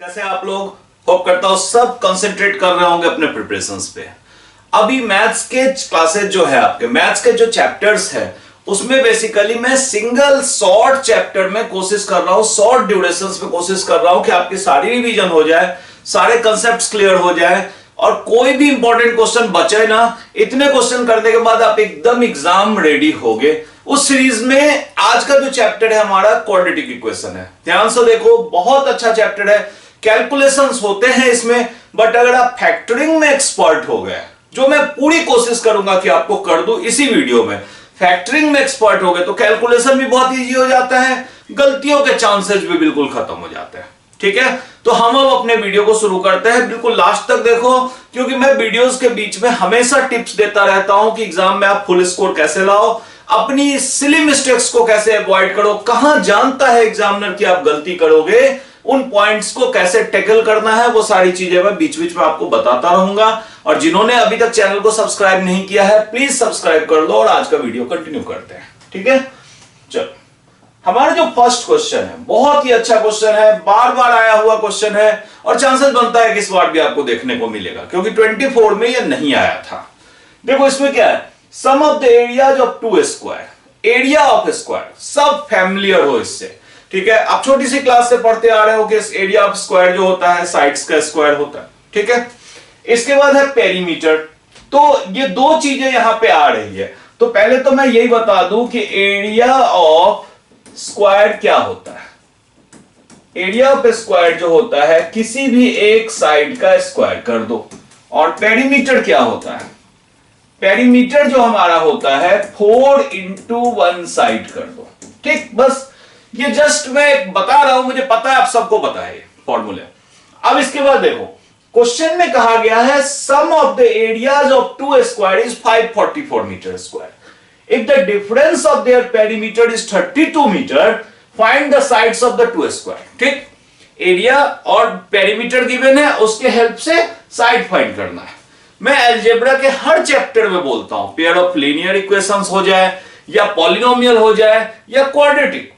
कैसे आप लोग? होप करता हूं सब कंसंट्रेट कर रहे होंगे अपने प्रिपरेशंस पे। अभी मैथ्स के क्लासेस जो है, आपके मैथ्स के जो चैप्टर्स है उसमें बेसिकली मैं सिंगल शॉर्ट चैप्टर में कोशिश कर रहा हूं, शॉर्ट ड्यूरेशंस में कोशिश कर रहा हूं कि आपकी सारी रिवीजन हो जाए, सारे कंसेप्ट्स क्लियर हो जाए और कोई भी इंपॉर्टेंट क्वेश्चन बचे ना। इतने क्वेश्चन करने के बाद आप एकदम एग्जाम रेडी होगे। उस सीरीज में आज का जो चैप्टर है हमारा क्वाड्रेटिक इक्वेशन है। ध्यान से देखो, बहुत अच्छा चैप्टर है। कैलकुलेशंस होते हैं इसमें, बट अगर आप फैक्टरिंग में एक्सपर्ट हो गए, जो मैं पूरी कोशिश करूंगा कि आपको कर दूं इसी वीडियो में, फैक्टरिंग में एक्सपर्ट हो गए तो कैलकुलेशन भी बहुत इजी हो जाता है, गलतियों के चांसेस भी बिल्कुल खत्म हो जाते हैं। ठीक है, तो हम अब अपने वीडियो को शुरू करते हैं। बिल्कुल लास्ट तक देखो, क्योंकि मैं वीडियोस के बीच में हमेशा टिप्स देता रहता हूं कि एग्जाम में आप फुल स्कोर कैसे लाओ, अपनी सिली मिस्टेक्स को कैसे अवॉइड करो, कहां जानता है एग्जामिनर कि आप गलती करोगे, उन पॉइंट्स को कैसे टैकल करना है, वो सारी चीजें मैं बीच बीच में आपको बताता रहूंगा। और जिन्होंने अभी तक चैनल को सब्सक्राइब नहीं किया है प्लीज सब्सक्राइब कर लो और आज का वीडियो कंटिन्यू करते हैं। ठीक है, चलो हमारा जो फर्स्ट क्वेश्चन है बहुत ही अच्छा क्वेश्चन है, बार बार आया हुआ क्वेश्चन है और चांसेस बनता है कि इस बार भी आपको देखने को मिलेगा, क्योंकि 24 में यह नहीं आया था। देखो इसमें क्या है, sum of the areas of two square, area of square, सब फैमिलियर हो इससे। ठीक है, आप छोटी सी क्लास से पढ़ते आ रहे हो कि एरिया ऑफ स्क्वायर जो होता है साइड्स का स्क्वायर होता है। ठीक है, इसके बाद है पेरीमीटर। तो ये दो चीजें यहां पे आ रही है। तो पहले तो मैं यही बता दूं कि एरिया ऑफ स्क्वायर क्या होता है। एरिया ऑफ स्क्वायर जो होता है किसी भी एक साइड का स्क्वायर कर दो। और पेरीमीटर क्या होता है, पेरीमीटर जो हमारा होता है 4 इंटू 1 साइड कर दो। ठीक, बस ये जस्ट मैं बता रहा हूं, मुझे पता है आप सबको पता है फॉर्मूले। अब इसके बाद देखो, क्वेश्चन में कहा गया है sum of the areas of two square is 544 metre square. If the difference of their perimeter is 32 meter, find the sides of the two square. ठीक, एरिया और पेरीमीटर गिवन है, उसके हेल्प से साइड फाइंड करना है। मैं algebra के हर chapter में बोलता हूं, पेयर ऑफ लीनियर इक्वेशंस हो जाए या पॉलिनोमियल हो जाए या क्वाड्रेटिक,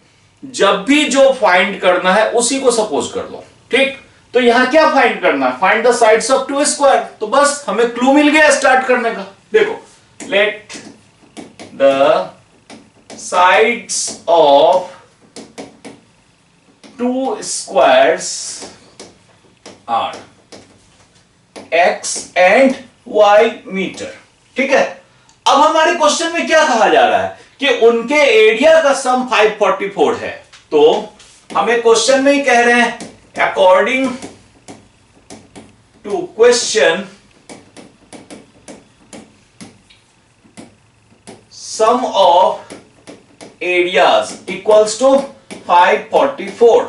जब भी जो फाइंड करना है उसी को सपोज कर लो। ठीक, तो यहां क्या फाइंड करना है, find the sides of two square. तो बस हमें क्लू मिल गया स्टार्ट करने का। देखो, late the sides of two squares are x and y meter। ठीक है, अब हमारे क्वेश्चन में क्या कहा जा रहा है कि उनके एरिया का सम 544 है। तो हमें क्वेश्चन में ही कह रहे हैं according to question sum of areas equals to 544।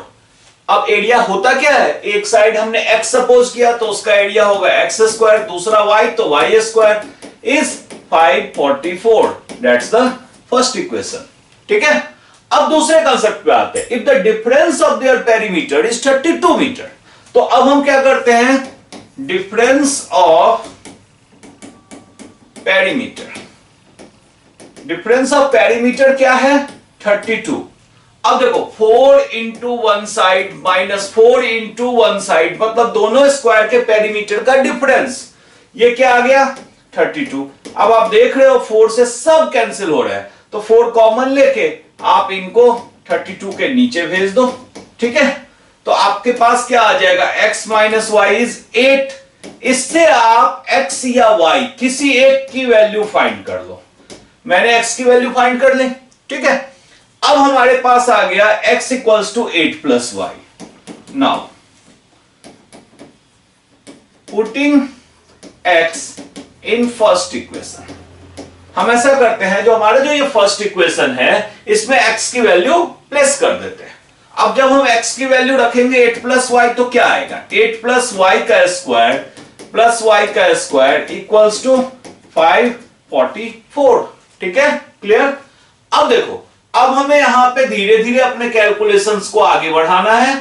अब एरिया होता क्या है, एक साइड हमने x सपोज किया तो उसका एरिया होगा x स्क्वायर, दूसरा y तो y square is 544। That's the first equation. ठीक है, अब दूसरे कंसेप्ट पे आते हैं। If the difference of their perimeter is 32 metre, तो अब हम क्या करते हैं, difference of perimeter, difference of perimeter क्या है 32। अब देखो 4 into 1 side minus 4 into 1 side, मतलब दोनों स्क्वायर के पेरीमीटर का डिफरेंस, ये क्या आ गया 32। अब आप देख रहे हो 4 से सब कैंसिल हो रहा है, तो 4 कॉमन लेके आप इनको 32 के नीचे भेज दो। ठीक है, तो आपके पास क्या आ जाएगा, x माइनस वाई इज 8। इससे आप x या y किसी एक की वैल्यू फाइंड कर लो। मैंने x की वैल्यू फाइंड कर ली। ठीक है, अब हमारे पास आ गया x equals to 8 plus Y. Now putting x in first equation, हम ऐसा करते हैं, जो हमारा जो ये फर्स्ट इक्वेशन है इसमें x की वैल्यू प्लेस कर देते हैं। अब जब हम x की वैल्यू रखेंगे 8 प्लस वाई तो क्या आएगा, 8 प्लस वाई का स्क्वायर प्लस वाई का स्क्वायर इक्वल्स टू 544। ठीक है, क्लियर। अब देखो, अब हमें यहां पे धीरे धीरे अपने कैलकुलेशंस को आगे बढ़ाना है।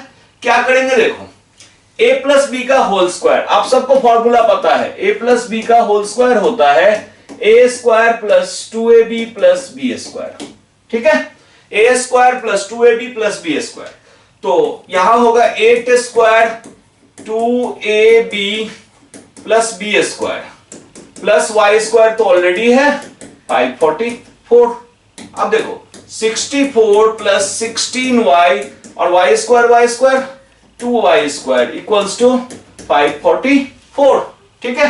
क्या करेंगे, देखो a प्लस बी का होल स्क्वायर, आप सबको फॉर्मूला पता है, a प्लस बी का होल स्क्वायर होता है a square plus 2ab plus B square. ठीक है, a square plus 2ab plus B square. तो यहां होगा 8 square 2ab plus B square plus Y square तो ऑलरेडी है 544। अब देखो 64 प्लस 16y और Y square 2y square equals to 544। ठीक है,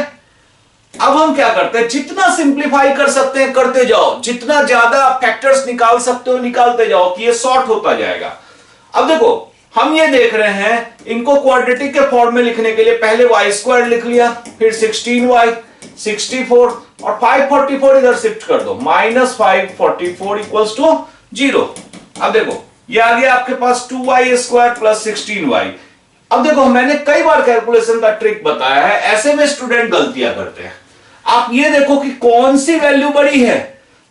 अब हम क्या करते हैं, जितना सिंप्लीफाई कर सकते हैं करते जाओ, जितना ज्यादा फैक्टर्स निकाल सकते हो निकालते जाओ कि ये सॉर्ट होता जाएगा। अब देखो हम ये देख रहे हैं, इनको क्वाड्रेटिक के फॉर्म में लिखने के लिए पहले वाई स्क्वायर लिख लिया, फिर 16y 64 और 544 इधर शिफ्ट कर दो, माइनस 544 इक्वल्स टू 0। अब देखो ये आ गया आपके पास 2y स्क्वायर प्लस 16y। अब देखो मैंने कई बार कैलकुलेशन का ट्रिक बताया है, ऐसे में स्टूडेंट गलतियां करते हैं। आप ये देखो कि कौन सी वैल्यू बड़ी है,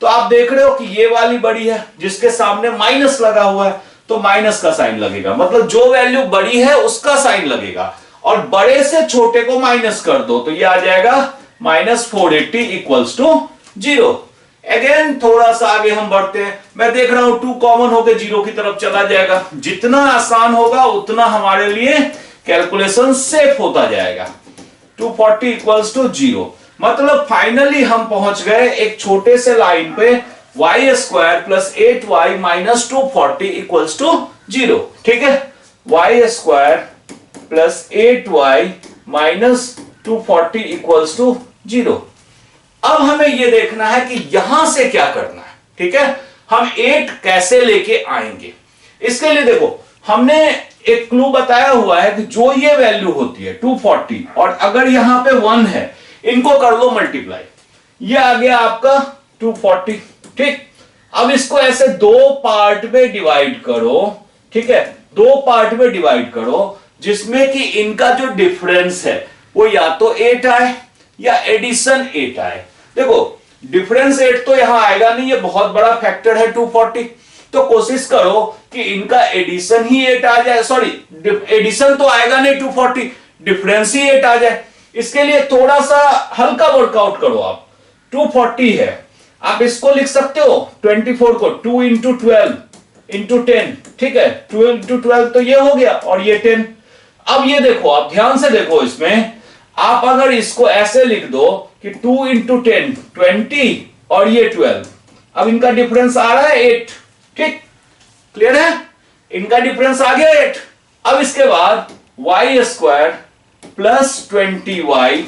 तो आप देख रहे हो कि ये वाली बड़ी है जिसके सामने माइनस लगा हुआ है, तो माइनस का साइन लगेगा, मतलब जो वैल्यू बड़ी है उसका साइन लगेगा, और बड़े से छोटे को माइनस कर दो तो ये आ जाएगा माइनस 480 इक्वल्स टू 0। अगेन थोड़ा सा आगे हम बढ़ते हैं, मैं देख रहा हूं 2 कॉमन होकर 0 की तरफ चला जाएगा, जितना आसान होगा उतना हमारे लिए कैलकुलेशन सेफ होता जाएगा। 240 इक्वल्स टू 0, मतलब फाइनली हम पहुंच गए एक छोटे से लाइन पे y square plus 8y minus 240 equals to 0। ठीक है, y square plus 8y minus 240 equals to 0। अब हमें यह देखना है कि यहां से क्या करना है। ठीक है, हम 8 कैसे लेके आएंगे, इसके लिए देखो हमने एक क्लू बताया हुआ है कि जो ये वैल्यू होती है 240 और अगर यहां पे 1 है, इनको कर लो मल्टीप्लाई, ये आ गया आपका 240। ठीक, अब इसको ऐसे दो पार्ट में डिवाइड करो। ठीक है, दो पार्ट में डिवाइड करो जिसमें कि इनका जो डिफरेंस है वो या तो 8 आए या एडिशन 8 आए। देखो डिफरेंस 8 तो यहां आएगा नहीं, ये बहुत बड़ा फैक्टर है 240, तो कोशिश करो कि इनका एडिशन ही 8 आ जाए, सॉरी एडिशन तो आएगा नहीं 240, डिफरेंस ही 8 आ जाए। इसके लिए थोड़ा सा हल्का वर्कआउट करो आप, 240 है, आप इसको लिख सकते हो 24 को 2 इंटू 12 इंटू 10। ठीक है, 2 इंटू 12 तो ये हो गया और ये 10। अब ये देखो, आप ध्यान से देखो, इसमें आप अगर इसको ऐसे लिख दो कि 2 इंटू 10 20 और ये 12, अब इनका डिफरेंस आ रहा है 8। ठीक, क्लियर है, इनका डिफरेंस आ गया 8। अब इसके बाद y square plus 20y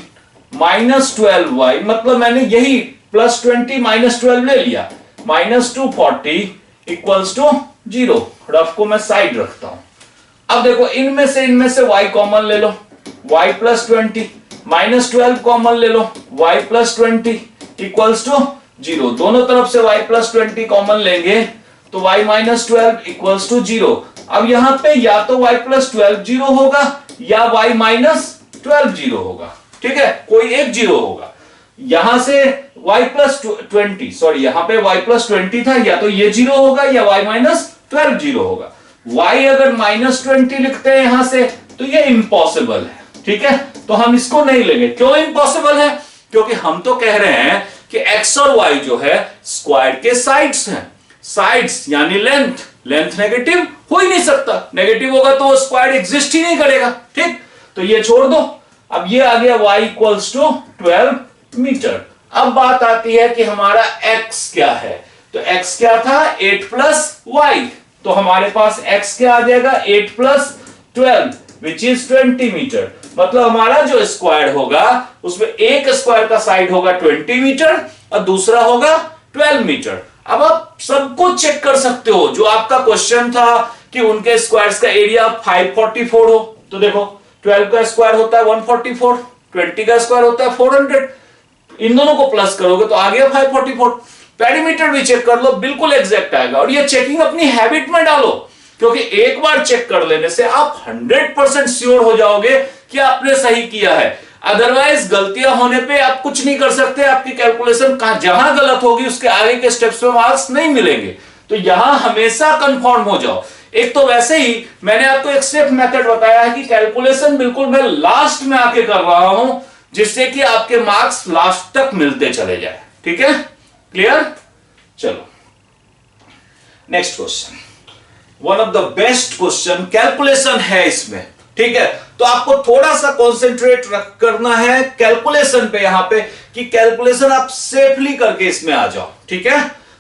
minus 12y, मतलब मैंने यही प्लस 20 माइनस 12 ले लिया, माइनस 240 इक्वल्स टू 0। रफ को मैं साइड रखता हूं। अब देखो इनमें से y कॉमन ले लो, y प्लस 20 माइनस 12 कॉमन ले लो, y प्लस 20 इक्वल्स टू 0। दोनों तरफ से y प्लस 20 कॉमन लेंगे तो y माइनस 12 इक्वल्स टू 0। अब यहां पे या तो y प्लस 12 0 होगा या y माइनस 12 0 होगा। ठीक है, कोई एक 0 होगा। यहां से y प्लस 20, सॉरी यहां पे y प्लस 20 था, या तो ये 0 होगा या y माइनस 12 0 होगा। y अगर माइनस 20 लिखते हैं यहां से तो ये इम्पॉसिबल है। ठीक है, तो हम इसको नहीं लेंगे। क्यों इम्पॉसिबल है? क्योंकि हम तो कह रहे हैं कि x और y जो है स्क्वायर के साइड्स हैं, साइड्स यानी लेंथ, लेंथ नेगेटिव हो ही नहीं सकता, नेगेटिव होगा तो स्क्वायर एग्जिस्ट ही नहीं करेगा। ठीक, तो ये छोड़ दो। अब ये आ गया y इक्वल्स टू 12 मीटर। अब बात आती है कि हमारा x क्या है, तो x क्या था 8 प्लस y, तो हमारे पास x क्या आ जाएगा 8 प्लस 12 विच इज 20 मीटर। मतलब हमारा जो स्क्वायर होगा उसमें एक स्क्वायर का साइड होगा 20 मीटर और दूसरा होगा 12 मीटर। अब आप सब कुछ चेक कर सकते हो, जो आपका क्वेश्चन था कि उनके स्क्वायर्स का एरिया 544 हो, तो देखो 12 का स्क्वायर होता है 144, 20 का स्क्वायर होता है 400, इन दोनों को प्लस करोगे तो आ गया 544। पेरीमीटर भी चेक कर लो, बिल्कुल एग्जैक्ट आएगा। और ये चेकिंग अपनी हैबिट में डालो, क्योंकि एक बार चेक कर लेने से आप 100% श्योर हो जाओगे कि आपने सही किया है। अदरवाइज गलतियां होने पे आप कुछ नहीं कर सकते, आपकी कैलकुलेशन जहां गलत होगी उसके आगे के स्टेप्स में मार्क्स नहीं मिलेंगे। तो यहां हमेशा कंफर्म हो जाओ। एक तो वैसे ही मैंने आपको एक स्टेप मेथड बताया है कि कैलकुलेशन बिल्कुल मैं लास्ट में आके कर रहा हूं, जिससे कि आपके मार्क्स लास्ट तक मिलते चले जाए। ठीक है, क्लियर? चलो next question, one of the best question, calculation है इसमें। ठीक है, तो आपको थोड़ा सा कॉन्सेंट्रेट करना है कैलकुलेशन पे, यहां पे कि कैलकुलेशन आप सेफली करके इसमें आ जाओ। ठीक है,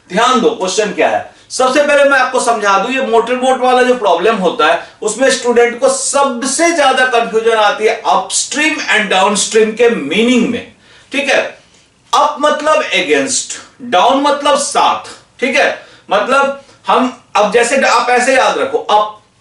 ध्यान दो क्वेश्चन क्या है। सबसे पहले मैं आपको समझा दूं, ये मोटर बोट वाला जो प्रॉब्लम होता है उसमें स्टूडेंट को सबसे ज्यादा कंफ्यूजन आती है अपस्ट्रीम एंड डाउनस्ट्रीम के मीनिंग में। ठीक है, अप मतलब अगेंस्ट, डाउन मतलब साथ। ठीक है, मतलब हम अब जैसे आप ऐसे याद रखो,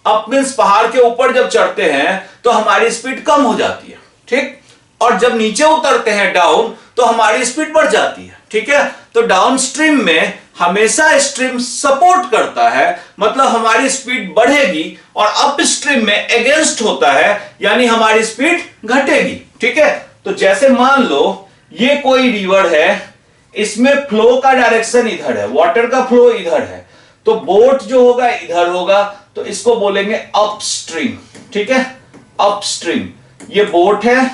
अप मींस पहाड़ के ऊपर जब चढ़ते हैं तो हमारी स्पीड कम हो जाती है। ठीक, और जब नीचे उतरते हैं डाउन तो हमारी स्पीड बढ़ जाती है। ठीक है, तो डाउन स्ट्रीम में हमेशा स्ट्रीम सपोर्ट करता है, मतलब हमारी स्पीड बढ़ेगी, और अप स्ट्रीम में अगेंस्ट होता है, यानी हमारी स्पीड घटेगी। ठीक है, तो जैसे मान लो ये कोई रिवर है, इसमें फ्लो का डायरेक्शन इधर है, वाटर का फ्लो इधर है, तो बोट जो होगा इधर होगा, तो इसको बोलेंगे अपस्ट्रीम। ठीक है, अपस्ट्रीम, ये बोट है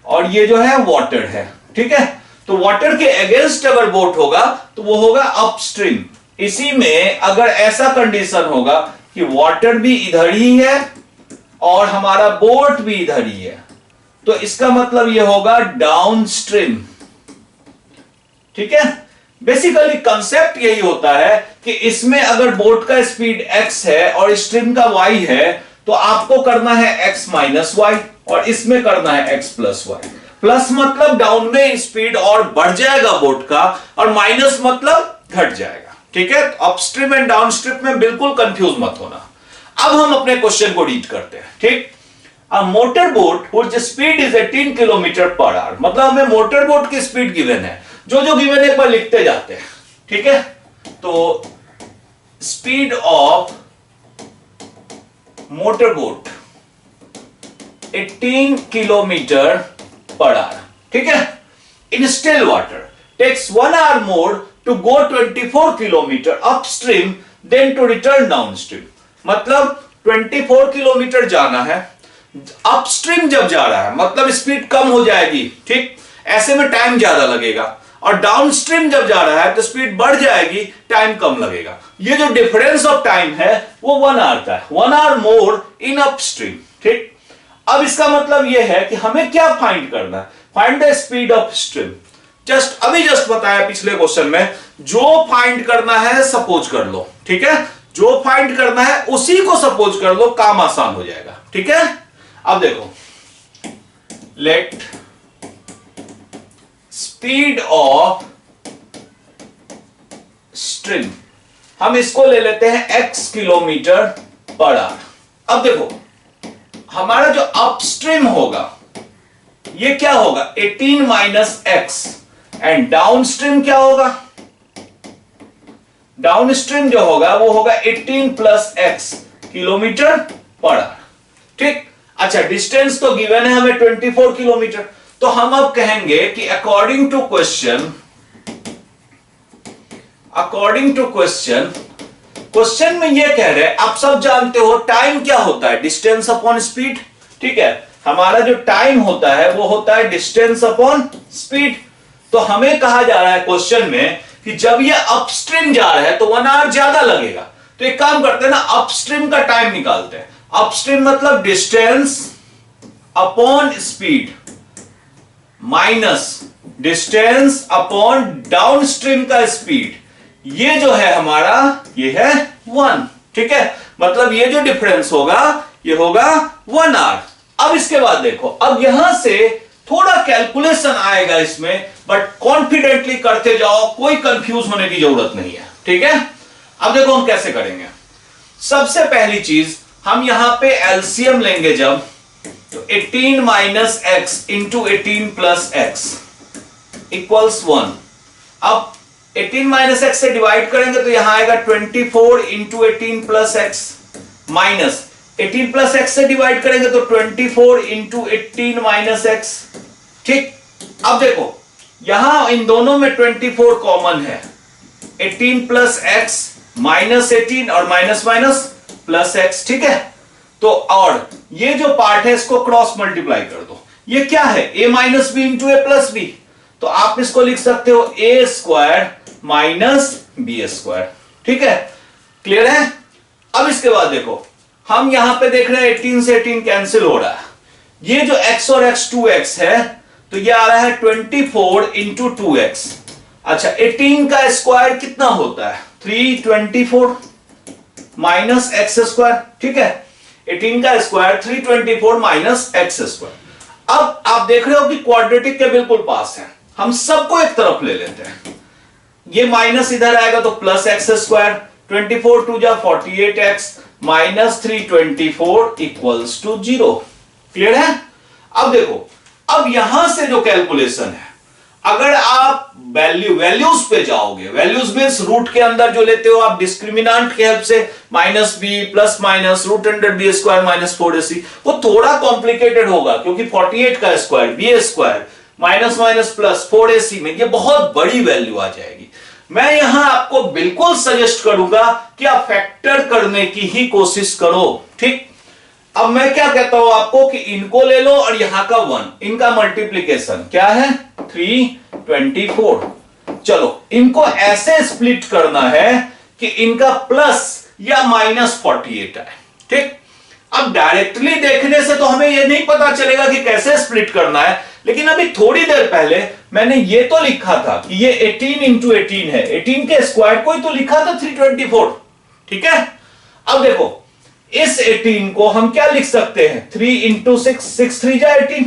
और ये जो है वाटर है। ठीक है, तो वाटर के अगेंस्ट अगर बोट होगा तो वो होगा अपस्ट्रीम। इसी में अगर ऐसा कंडीशन होगा कि वाटर भी इधर ही है और हमारा बोट भी इधर ही है, तो इसका मतलब ये होगा डाउनस्ट्रीम। ठीक है, बेसिकली कंसेप्ट यही होता है कि इसमें अगर बोट का स्पीड x है और स्ट्रीम का y है, तो आपको करना है x माइनस वाई और इसमें करना है x प्लस वाई। प्लस मतलब डाउन में स्पीड और बढ़ जाएगा बोट का, और माइनस मतलब घट जाएगा। ठीक है, अपस्ट्रीम एंड डाउनस्ट्रीम में बिल्कुल कंफ्यूज मत होना। अब हम अपने क्वेश्चन को रीड करते हैं। ठीक, a motor boat which speed is 18 kilometre per hour, मतलब हमें मोटर बोट की स्पीड गिवन है, जो जो गिवन है एक बार लिखते जाते हैं। ठीक है, तो speed of motor boat 18 kilometre per hour. ठीक है, in still water takes 1 hour more to go 24 kilometre upstream than to return downstream, मतलब 24 किलोमीटर जाना है, अपस्ट्रीम जब जा रहा है मतलब स्पीड कम हो जाएगी। ठीक, ऐसे में टाइम ज्यादा लगेगा, और डाउनस्ट्रीम जब जा रहा है तो स्पीड बढ़ जाएगी, टाइम कम लगेगा। ये जो डिफरेंस ऑफ टाइम है वो 1 आवर का है, 1 आवर मोर इन अपस्ट्रीम। ठीक, अब इसका मतलब यह है कि हमें क्या फाइंड करना है, find the speed of stream. Just बताया पिछले क्वेश्चन में, जो फाइंड करना है सपोज कर लो। ठीक है, जो फाइंड करना है उसी को सपोज कर लो, काम आसान हो जाएगा। ठीक है, अब देखो, लेट स्पीड ऑफ स्ट्रीम, हम इसको ले लेते हैं x किलोमीटर पर आवर। अब देखो हमारा जो अपस्ट्रीम होगा ये क्या होगा, 18 माइनस एक्स, एंड डाउनस्ट्रीम क्या होगा, डाउनस्ट्रीम जो होगा वो होगा 18 plus x kilometre per hour. ठीक, अच्छा डिस्टेंस तो गिवन है हमें 24 किलोमीटर, तो हम अब कहेंगे कि अकॉर्डिंग टू क्वेश्चन में ये कह रहे हैं, आप सब जानते हो टाइम क्या होता है, डिस्टेंस अपॉन स्पीड। ठीक है, हमारा जो टाइम होता है वो होता है डिस्टेंस अपॉन स्पीड। तो हमें कहा जा रहा है क्वेश्चन में कि जब ये अपस्ट्रीम जा रहा है तो 1 आवर ज्यादा लगेगा, तो एक काम करते हैं ना, अपस्ट्रीम का टाइम निकालते हैं। अपस्ट्रीम मतलब distance upon speed minus distance upon downstream का स्पीड, ये जो है हमारा ये है 1। ठीक है, मतलब ये जो डिफरेंस होगा ये होगा 1 आवर। अब इसके बाद देखो, अब यहां से थोड़ा कैलकुलेशन आएगा इसमें, बट कॉन्फिडेंटली करते जाओ, कोई कंफ्यूज होने की जरूरत नहीं है। ठीक है, अब देखो हम कैसे करेंगे। सबसे पहली चीज हम यहां पे एलसीएम लेंगे जब, तो 18 minus x into 18 plus x equals 1। अब 18 माइनस एक्स से डिवाइड करेंगे तो यहां आएगा 24 into 18 plus x, minus 18 plus x से डिवाइड करेंगे तो 24 इंटू 18 माइनस एक्स। ठीक, अब देखो यहां इन दोनों में 24 कॉमन है, 18 प्लस एक्स माइनस 18 और माइनस माइनस प्लस एक्स। ठीक है, तो और ये जो पार्ट है इसको क्रॉस मल्टीप्लाई कर दो, ये क्या है, a minus B into A plus B, तो आप इसको लिख सकते हो A square minus B square. ठीक है, क्लियर है। अब इसके बाद देखो हम यहां पे देख रहे हैं 18 से 18 कैंसिल हो रहा है, ये जो x और x 2x है तो ये आ रहा है 24 इंटू 2x। अच्छा 18 का स्क्वायर कितना होता है 324 माइनस एक्स स्क्वायर, ठीक है 18 का स्क्वायर 324 माइनस एक्स स्क्वायर। अब आप देख रहे हो कि क्वाड्रेटिक के बिल्कुल पास है, हम सबको एक तरफ ले लेते हैं, ये माइनस इधर आएगा तो प्लस एक्स स्क्वायर, 24 टू जा 48x minus 324 equals to 0। Clear है? अब देखो, अब यहां से जो कैलकुलेशन है, अगर आप वैल्यूज पे जाओगे, वैल्यूज मींस रूट के अंदर जो लेते हो आप डिस्क्रिमिनेंट के हेल्प से, minus B plus minus root under B square minus 4ac, वो थोड़ा कॉम्प्लिकेटेड होगा क्योंकि 48 का square B square minus minus plus 4ac में ये बहुत बड़ी वैल्यू आ जाएगी। मैं यहां आपको बिल्कुल सजेस्ट करूंगा कि आप फैक्टर करने की ही कोशिश करो, ठीक। अब मैं क्या कहता हूं आपको कि इनको ले लो और यहां का 1, इनका मल्टीप्लीकेशन क्या है 324। चलो इनको ऐसे स्प्लिट करना है कि इनका प्लस या माइनस 48 है, ठीक। अब डायरेक्टली देखने से तो हमें यह नहीं पता चलेगा कि कैसे स्प्लिट करना है, लेकिन अभी थोड़ी देर पहले मैंने ये तो लिखा था कि ये 18 इंटू 18 है, 18 के स्क्वायर को ही तो लिखा था 324, ठीक है। अब देखो इस 18 को हम क्या लिख सकते हैं 3 इंटू 6, 6 3 जा 18।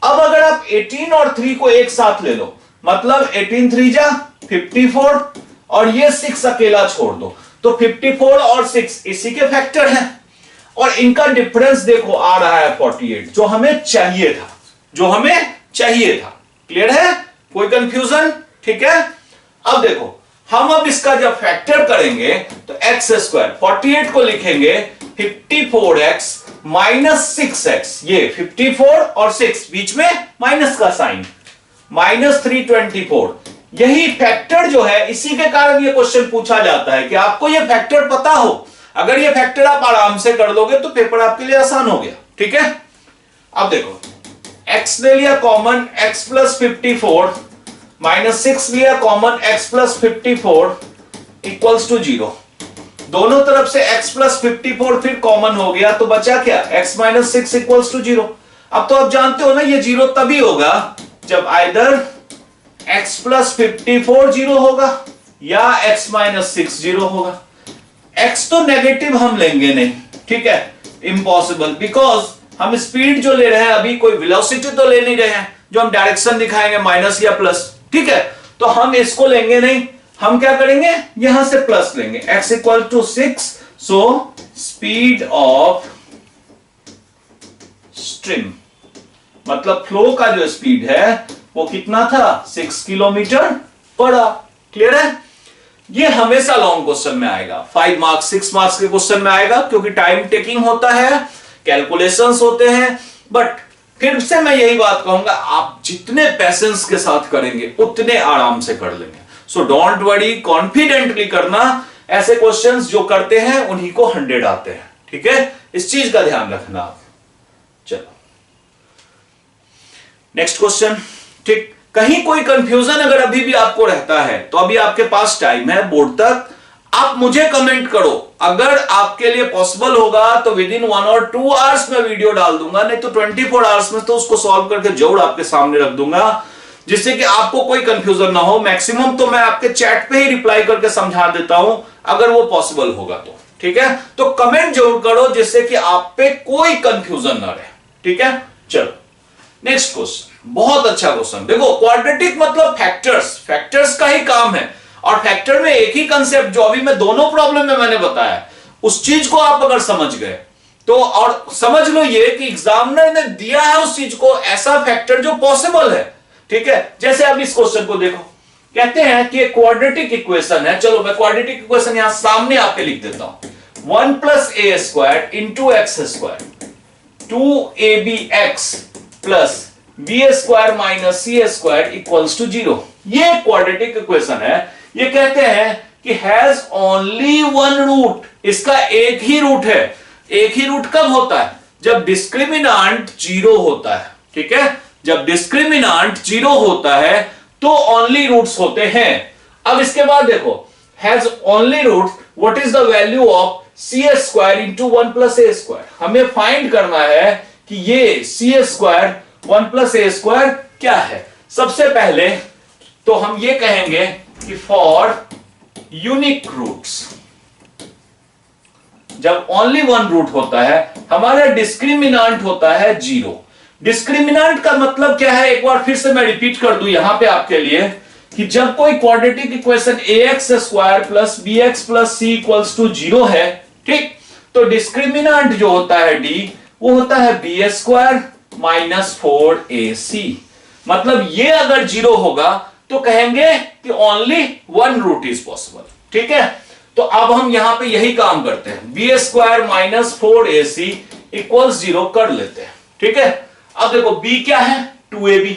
अब अगर आप 18 और 3 को एक साथ ले लो, मतलब 18 3 जा 54 और ये 6 अकेला छोड़ दो, तो 54 और 6 इसी के फैक्टर हैं और इनका डिफरेंस देखो आ रहा है 48, जो हमें चाहिए था, जो हमें चाहिए था। क्लियर है? कोई कंफ्यूजन? ठीक है। अब देखो हम अब इसका जब फैक्टर करेंगे तो एक्स स्क्वायर 48 को लिखेंगे 54x माइनस 6x, ये 54 और 6 बीच में माइनस का साइन, माइनस 324। यही फैक्टर जो है, इसी के कारण ये क्वेश्चन पूछा जाता है कि आपको ये फैक्टर पता हो। अगर ये फैक्टर आप आराम से कर लोगे तो पेपर आपके लिए आसान हो गया, ठीक है। अब देखो x ले लिया कॉमन, x प्लस 54 माइनस 6 लिया common, x plus 54 equals to 0। दोनों तरफ से x प्लस 54 फिर कॉमन हो गया तो बचा क्या x माइनस 6 इक्वल्स टू 0। अब तो आप जानते हो ना ये 0 तभी होगा जब आइदर x प्लस 54 0 होगा या x माइनस 6 0 होगा। x तो नेगेटिव हम लेंगे नहीं, ठीक है, इम्पॉसिबल, बिकॉज हम स्पीड जो ले रहे हैं अभी कोई वेलोसिटी तो ले नहीं रहे हैं जो हम डायरेक्शन दिखाएंगे माइनस या प्लस, ठीक है। तो हम इसको लेंगे नहीं, हम क्या करेंगे यहां से प्लस लेंगे, x equal to 6, so speed of stream मतलब फ्लो का जो स्पीड है वो कितना था 6 किलोमीटर पर आवर। क्लियर है? ये हमेशा लॉन्ग क्वेश्चन में आएगा, 5 मार्क्स 6 मार्क्स के क्वेश्चन में आएगा क्योंकि टाइम टेकिंग होता है, कैलकुलेशंस होते हैं। बट फिर से मैं यही बात कहूंगा, आप जितने पेशेंस के साथ करेंगे उतने आराम से कर लेंगे। सो डोंट वरी, कॉन्फिडेंटली करना। ऐसे क्वेश्चंस जो करते हैं उन्हीं को 100 आते हैं, ठीक है, इस चीज का ध्यान रखना आप। चलो नेक्स्ट क्वेश्चन, ठीक। कहीं कोई कंफ्यूजन अगर अभी भी आपको रहता है तो अभी आपके पास टाइम है बोर्ड तक, आप मुझे कमेंट करो। अगर आपके लिए पॉसिबल होगा तो विद इन 1 और 2 आवर्स में वीडियो डाल दूंगा, नहीं तो 24 आवर्स में तो उसको सॉल्व करके जरूर आपके सामने रख दूंगा, जिससे कि आपको कोई कंफ्यूजन ना हो। मैक्सिमम तो मैं आपके चैट पे ही रिप्लाई करके समझा देता हूं अगर वो पॉसिबल होगा तो, ठीक है। तो कमेंट जरूर करो जिससे कि आप पे कोई कंफ्यूजन ना रहे, ठीक है। चलो नेक्स्ट क्वेश्चन, बहुत अच्छा क्वेश्चन। देखो क्वाड्रेटिक मतलब फैक्टर्स, फैक्टर्स का ही काम है और फैक्टर में एक ही कंसेप्ट जो अभी मैं दोनों प्रॉब्लम में मैंने बताया, उस चीज को आप अगर समझ गए तो, और समझ लो ये कि एग्जामिनर ने दिया है उस चीज को ऐसा फैक्टर जो पॉसिबल है, ठीक है। जैसे आप इस क्वेश्चन को देखो, कहते हैं कि क्वाड्रेटिक इक्वेशन है। चलो मैं क्वाड्रेटिक इक्वेशन यहां सामने आपके लिख देता हूं, 1 plus A square into X square 2abx plus B square minus C square equals to 0। ये क्वाड्रेटिक इक्वेशन है। ये कहते हैं कि हैज ओनली वन रूट, इसका एक ही रूट है। एक ही रूट कब होता है? जब डिस्क्रिमिनांट 0 होता है, ठीक है। जब डिस्क्रिमिनांट 0 होता है तो ओनली रूट्स होते हैं। अब इसके बाद देखो, has only roots, what is the value of C square into 1 plus A square. हमें फाइंड करना है कि ये C square 1 plus A square क्या है। सबसे पहले तो हम ये कहेंगे कि फॉर यूनिक रूट्स, जब ओनली वन रूट होता है हमारा डिस्क्रिमिनांट होता है 0। डिस्क्रिमिनांट का मतलब क्या है, एक बार फिर से मैं रिपीट कर दूं यहां पे आपके लिए कि जब कोई quadratic equation ax square plus bx plus c equals to 0 है, ठीक, तो डिस्क्रिमिनांट जो होता है d वो होता है b स्क्वायर माइनस 4ac। मतलब ये अगर 0 होगा तो कहेंगे कि only one root is possible. ठीक है, तो अब हम यहां पे यही काम करते हैं, B square minus 4ac equals 0 कर लेते हैं। ठीक है, अब देखो b क्या है, 2ab,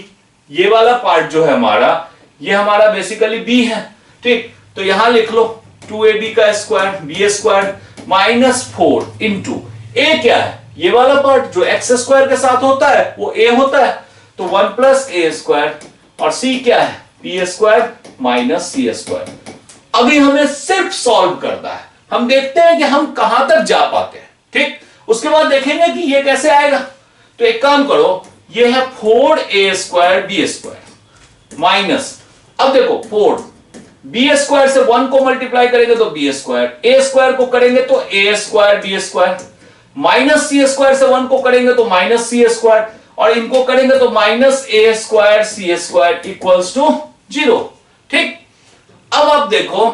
ये वाला पार्ट जो है हमारा ये हमारा बेसिकली b है। ठीक, तो यहां लिख लो 2ab का square b square minus 4 into a क्या है, ये वाला पार्ट जो x स्क्वायर के साथ होता है वो a होता है, तो 1 प्लस a स्क्वायर, और c क्या है b square minus c square. अभी हमें सिर्फ सॉल्व करना है, हम देखते हैं कि हम कहां तक जा पाते हैं। ठीक, उसके बाद देखेंगे कि ये कैसे आएगा। तो एक काम करो, ये है 4a square B square minus, अब देखो 4 बी स्क्वायर से 1 को मल्टीप्लाई करेंगे तो बी स्क्वायर, ए स्क्वायर को करेंगे तो ए square B square, minus C square से 1 को करेंगे तो माइनस सी स्क्वायर, और इनको करेंगे तो minus A square C square equals to 0। ठीक, अब आप देखो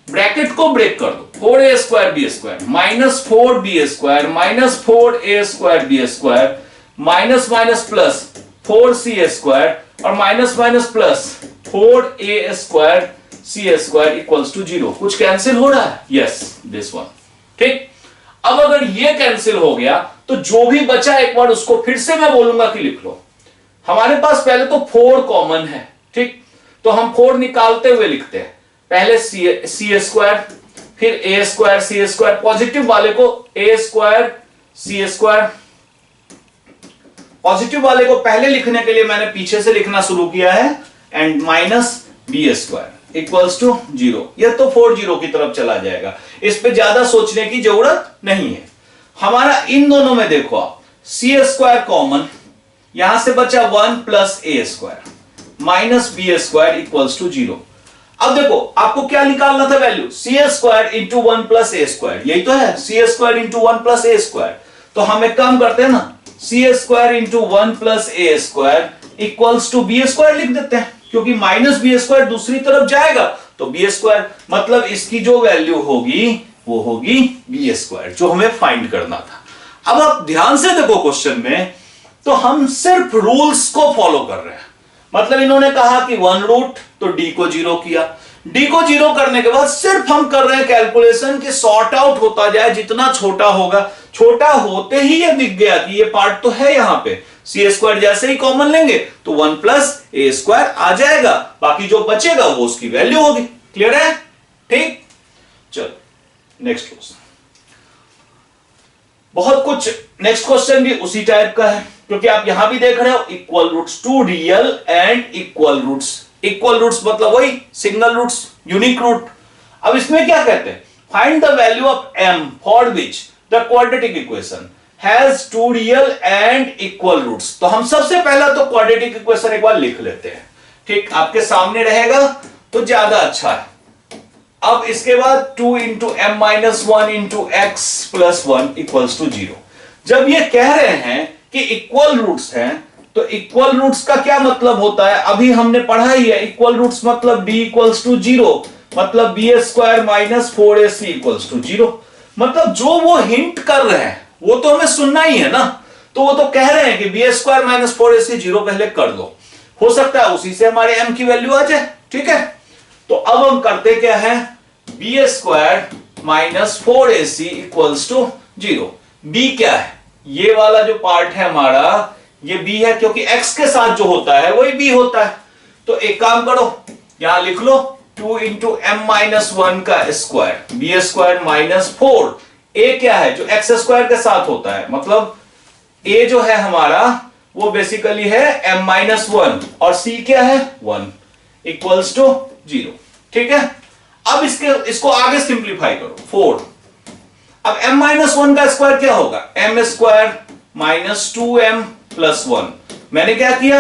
ब्रैकेट को ब्रेक कर दो, 4a square B square minus 4b square minus 4a square B square minus minus plus 4c square और minus minus plus 4a square C square equals to 0। कुछ cancel हो रहा है, यस दिस वन। ठीक, अब अगर ये कैंसिल हो गया तो जो भी बचा एक बार उसको फिर से मैं बोलूंगा कि लिख लो। हमारे पास पहले तो 4 कॉमन है, ठीक, तो हम 4 निकालते हुए लिखते हैं, पहले सी स्क्वायर फिर ए स्क्वायर सी स्क्वायर, पॉजिटिव वाले को ए स्क्वायर सी स्क्वायर, पॉजिटिव वाले को पहले लिखने के लिए मैंने पीछे से लिखना शुरू किया है, and minus B square equals to 0। यह तो 4 0 की तरफ चला जाएगा, इस पे ज्यादा सोचने की जरूरत नहीं है। हमारा इन दोनों में देखो आप, सी स्क्वायर कॉमन, यहां से बचा 1 plus A square minus B square equals to 0। अब देखो आपको क्या निकालना था value, C square into 1 plus A square, यही तो है C square into 1 plus A square. तो हम एक काम करते हैं ना, C square into 1 plus A square equals to B square लिख देते हैं, क्योंकि माइनस बी स्क्वायर दूसरी तरफ जाएगा तो बी स्क्वायर, मतलब इसकी जो वैल्यू होगी वो होगी बी स्क्वायर, जो हमें फाइंड करना था। अब आप ध्यान से देखो क्वेश्चन में, तो हम सिर्फ रूल्स को फॉलो कर रहे हैं। मतलब इन्होंने कहा कि 1 रूट, तो डी को 0 किया, डी को 0 करने के बाद सिर्फ हम कर रहे हैं कैलकुलेशन कि सॉर्ट आउट होता जाए, जितना छोटा होगा, छोटा होते ही ये दिख गया कि ये पार्ट तो है यहां पे, सी स्क्वायर जैसे ही कॉमन लेंगे तो 1 प्लस ए स्क्वायर आ जाएगा, बाकी जो बचेगा वो उसकी वैल्यू होगी। क्लियर है? ठीक, चलो नेक्स्ट क्वेश्चन। बहुत कुछ, नेक्स्ट क्वेश्चन भी उसी टाइप का है, क्योंकि आप यहां भी देख रहे हो equal roots, 2 real and equal roots. Equal roots मतलब वही सिंगल रूट्स, यूनिक रूट। अब इसमें क्या कहते हैं, find the value of m for which the quadratic equation has 2 real and equal roots. तो हम सबसे पहला तो क्वाड्रेटिक इक्वेशन एक बार लिख लेते हैं, ठीक, आपके सामने रहेगा तो ज्यादा अच्छा है। अब इसके बाद 2 into M minus 1 into X plus 1 equals to 0। जब ये कह रहे हैं कि इक्वल रूट्स हैं, तो इक्वल रूट्स का क्या मतलब होता है, अभी हमने पढ़ा ही है। इक्वल रूट्स मतलब b इक्वल्स टू 0, मतलब B square minus 4ac equals to 0। मतलब जो वो हिंट कर रहे हैं वो तो हमें सुनना ही है ना। तो वो तो कह रहे हैं कि बी स्क्वायर माइनस 4ac 0 पहले कर दो, हो सकता है उसी से हमारे m की वैल्यू आ जाए। ठीक है, तो अब हम करते क्या है, B square minus 4ac equals to 0। b क्या है, ये वाला जो पार्ट है हमारा ये b है, क्योंकि x के साथ जो होता है वही b होता है। तो एक काम करो, यहां लिख लो 2 इंटू एम माइनस 1 का square, B square minus 4, a क्या है जो x स्क्वायर के साथ होता है, मतलब a जो है हमारा वो बेसिकली है m माइनस 1 और c क्या है 1 इक्वल्स टू 0। ठीक है, अब इसको आगे सिंप्लीफाई करो, 4 अब m माइनस वन का स्क्वायर क्या होगा, m square minus 2m plus 1। मैंने क्या किया,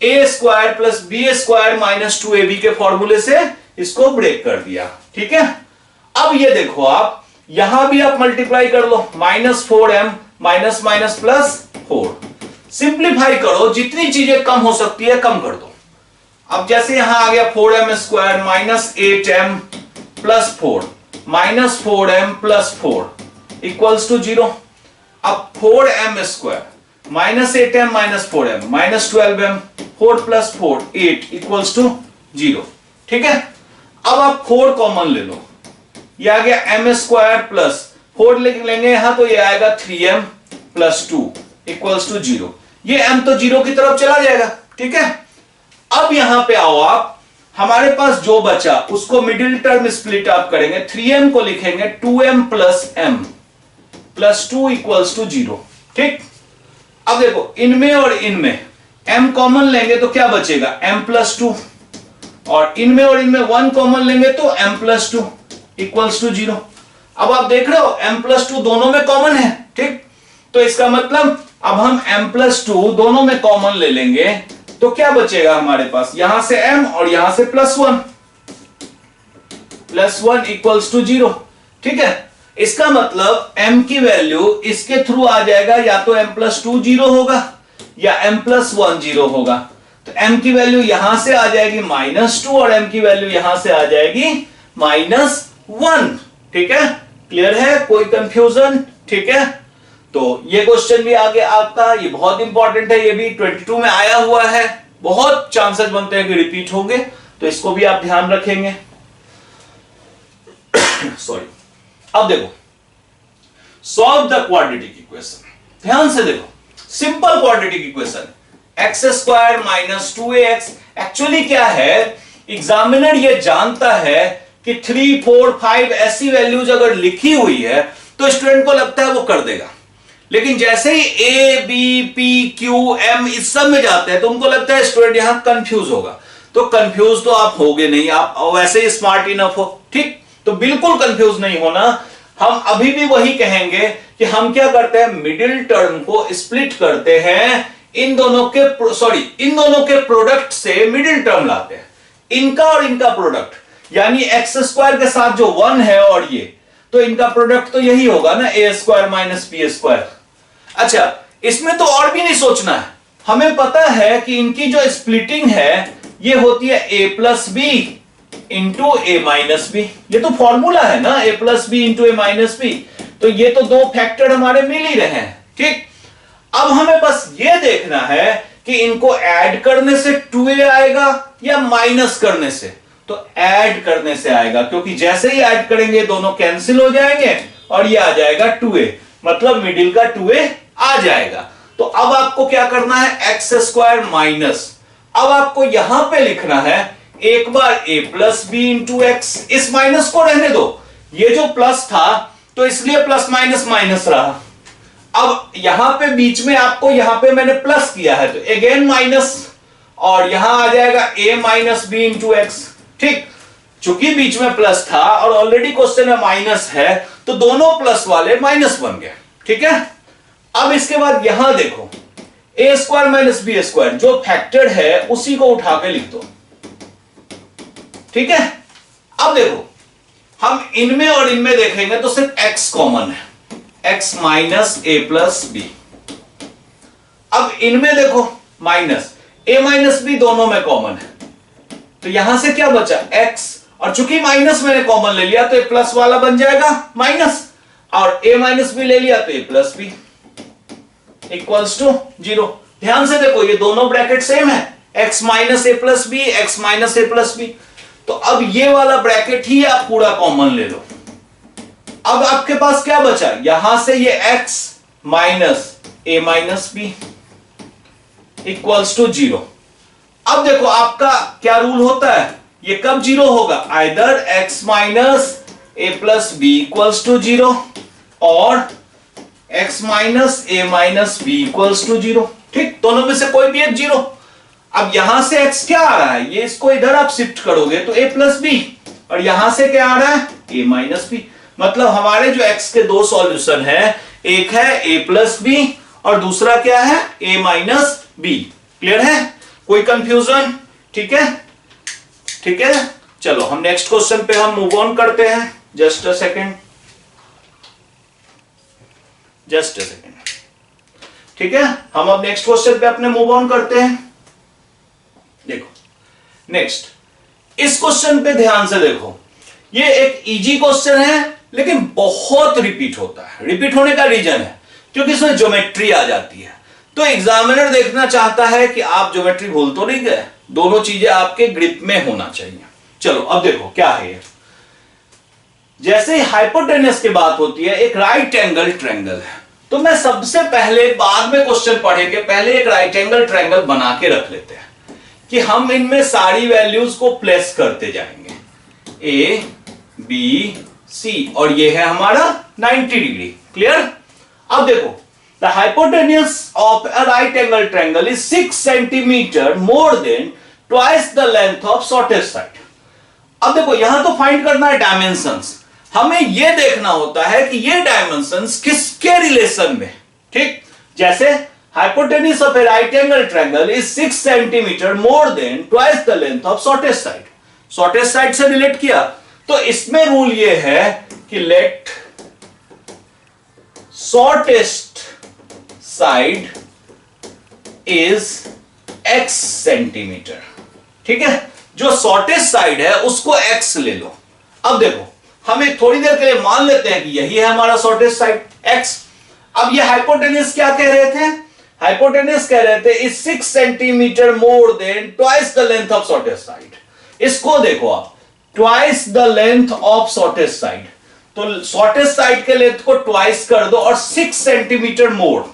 a square plus B square minus 2ab के फॉर्मूले से इसको ब्रेक कर दिया। ठीक है, अब ये देखो आप यहां भी आप मल्टीप्लाई कर लो, minus 4m minus minus plus 4। Simplify करो, जितनी चीजें कम हो सकती है कम कर दो। अब जैसे यहां आ गया 4m square minus 8m plus 4 minus 4m plus 4 equals to 0। अब 4m square minus 8m minus 4m minus 12m 4 plus 4 8 equals to 0। ठीक है, अब आप 4 कॉमन ले लो, ये आ गया m स्क्वायर प्लस 4 लेंगे यहां तो ये आएगा 3m प्लस 2 इक्वल्स टू 0। ये m तो 0 की तरफ चला जाएगा। ठीक है, अब यहां पे आओ आप, हमारे पास जो बचा उसको मिडिल टर्म स्प्लिट आप करेंगे, 3m को लिखेंगे 2m plus m plus 2 equals to 0। ठीक, अब देखो इनमें और इनमें m कॉमन लेंगे तो क्या बचेगा, m प्लस 2, और इनमें और इनमें 1 कॉमन लेंगे तो m प्लस 2 इक्वल्स टू 0। अब आप देख रहे हो m प्लस 2 दोनों में कॉमन है। ठीक, तो इसका मतलब अब हम m प्लस 2 दोनों में कॉमन ले लेंगे तो क्या बचेगा हमारे पास, यहां से m और यहां से प्लस 1 इक्वल्स टू 0। ठीक है, इसका मतलब m की वैल्यू इसके थ्रू आ जाएगा, या तो m प्लस 2 0 होगा या m प्लस 1 0 होगा। तो m की वैल्यू यहां से आ जाएगी -2 और m की वैल्यू यहां से आ जाएगी -1। ठीक है, क्लियर है, कोई कंफ्यूजन? ठीक है, तो ये क्वेश्चन भी आगे आपका, ये बहुत इंपॉर्टेंट है, ये भी 22 में आया हुआ है, बहुत चांसेस बनते हैं कि रिपीट होंगे, तो इसको भी आप ध्यान रखेंगे। सॉरी, अब देखो सॉल्व द क्वाड्रेटिक इक्वेशन। ध्यान से देखो, simple quadratic equation, x square minus 2ax। Actually क्या है, एग्जामिनर ये जानता है कि 3 4 5 ऐसी वैल्यूज अगर लिखी हुई है तो स्टूडेंट को लगता है वो कर देगा, लेकिन जैसे ही A B P Q M इस सब में जाते हैं तो उनको लगता है स्टूडेंट यहां कंफ्यूज होगा। तो कंफ्यूज तो आप होगे नहीं, आप वैसे ही स्मार्ट इनफ हो। ठीक, तो बिल्कुल कंफ्यूज नहीं होना। हम अभी भी वही कहेंगे कि हम क्या करते हैं, मिडिल टर्म को स्प्लिट करते हैं, इन दोनों के प्रोडक्ट से मिडिल टर्म लाते हैं, इनका और इनका प्रोडक्ट, यानी एक्स स्क्वायर के साथ जो 1 है और ये, तो इनका प्रोडक्ट तो यही होगा ना, ए स्क्वायर माइनस बी स्क्वायर। अच्छा, इसमें तो और भी नहीं सोचना है, हमें पता है कि इनकी जो स्प्लिटिंग है ये होती है a plus B into A minus B. ये तो फॉर्मूला है ना, a plus B into A minus B, तो ये तो दो फैक्टर हमारे मिल ही रहे हैं। ठीक, अब हमें बस ये देखना है कि इनको ऐड करने से 2a आएगा या माइनस करने से, तो ऐड करने से आएगा, क्योंकि जैसे ही ऐड करेंगे दोनों कैंसिल हो जाएंगे और ये आ जाएगा 2a, मतलब मिडिल का 2a आ जाएगा। तो अब आपको क्या करना है, एक्स स्क्वायर माइनस, अब आपको यहां पे लिखना है एक बार a plus B into X, इस माइनस को रहने दो, ये जो प्लस था तो इसलिए प्लस माइनस माइनस रहा। अब यहां पे बीच में आपको, यहां पे मैंने प्लस किया है तो अगेन माइनस, और यहां आ जाएगा a minus B into x. ठीक, चूंकि बीच में प्लस था और ऑलरेडी क्वेश्चन में माइनस है तो दोनों प्लस वाले माइनस बन गए। ठीक है, अब इसके बाद यहां देखो, ए स्क्वायर माइनस बी स्क्वायर जो फैक्टर है उसी को उठा के लिख दो। ठीक है, अब देखो हम इनमें और इनमें देखेंगे तो सिर्फ x कॉमन है, x minus a plus B. अब इनमें देखो माइनस a माइनस बी दोनों में कॉमन है, तो यहां से क्या बचा x, और चूंकि माइनस मैंने कॉमन ले लिया तो ए प्लस वाला बन जाएगा माइनस, और a माइनस बी ले लिया तो ए प्लस बी इक्वल्स टू 0। ध्यान से देखो ये दोनों ब्रैकेट सेम है, x minus a plus B, x minus a plus B, तो अब ये वाला ब्रैकेट ही आप पूरा कॉमन ले लो। अब आपके पास क्या बचा, यहां से ये x minus a minus b equals to 0। अब देखो आपका क्या रूल होता है, ये कब 0 होगा, either x minus a plus b equals to 0 और x minus a minus b equals to 0। ठीक, दोनों में से कोई भी एक 0। अब यहां से x क्या आ रहा है, ये इसको इधर आप शिफ्ट करोगे तो a प्लस बी, और यहां से क्या आ रहा है a माइनस बी, मतलब हमारे जो x के दो सॉल्यूशन है, एक है a प्लस बी और दूसरा क्या है a माइनस बी। क्लियर है? कोई कंफ्यूजन? ठीक है, ठीक है। चलो हम नेक्स्ट क्वेश्चन पे हम मूव ऑन करते हैं। Just a second, just a second. ठीक है, हम अब नेक्स्ट क्वेश्चन पे अपने मूव ऑन करते हैं। देखो नेक्स्ट, इस क्वेश्चन पे ध्यान से देखो। ये एक इजी क्वेश्चन है लेकिन बहुत रिपीट होता है। रिपीट होने का रीजन है क्योंकि इसमें ज्योमेट्री आ जाती है। तो एग्जामिनर देखना चाहता है कि आप ज्योमेट्री भूल तो नहीं गए, दोनों चीजें आपके ग्रिप में होना चाहिए। चलो अब देखो क्या है ये। जैसे हाइपोटेनस की बात होती है, एक राइट एंगल ट्रायंगल है, तो मैं सबसे पहले बाद में क्वेश्चन पढ़ेंगे, पहले एक राइट एंगल ट्रायंगल बना के रख लेते हैं कि हम इनमें सारी वैल्यूज को प्लेस करते जाएंगे, ए बी सी, और ये है हमारा 90 डिग्री। क्लियर? अब देखो, the hypotenuse of a right angle triangle is 6 centimetre more than twice the length of shortest side. अब देखो यहां तो फाइंड करना है डायमेंशंस। हमें यह देखना होता है कि ये डायमेंशंस किसके रिलेशन में। ठीक, जैसे hypotenuse of a right angle triangle is 6 centimetre more than twice the length of shortest side. Shortest side से रिलेट किया तो इसमें रूल ये है कि let shortest side is x centimetre. ठीक है, जो शॉर्टेस्ट साइड है उसको x ले लो। अब देखो हमें थोड़ी देर के लिए मान लेते हैं कि यही है हमारा शॉर्टेस्ट साइड x। अब ये हाइपोटेन्यूज क्या कह रहे थे? हाइपोटेन्यूज कह रहे थे is 6 centimetre more than twice the length of shortest side. इसको देखो आप, twice the length of shortest side, तो शॉर्टेस्ट साइड के लेंथ को ट्वाइस कर दो और 6 centimetre more,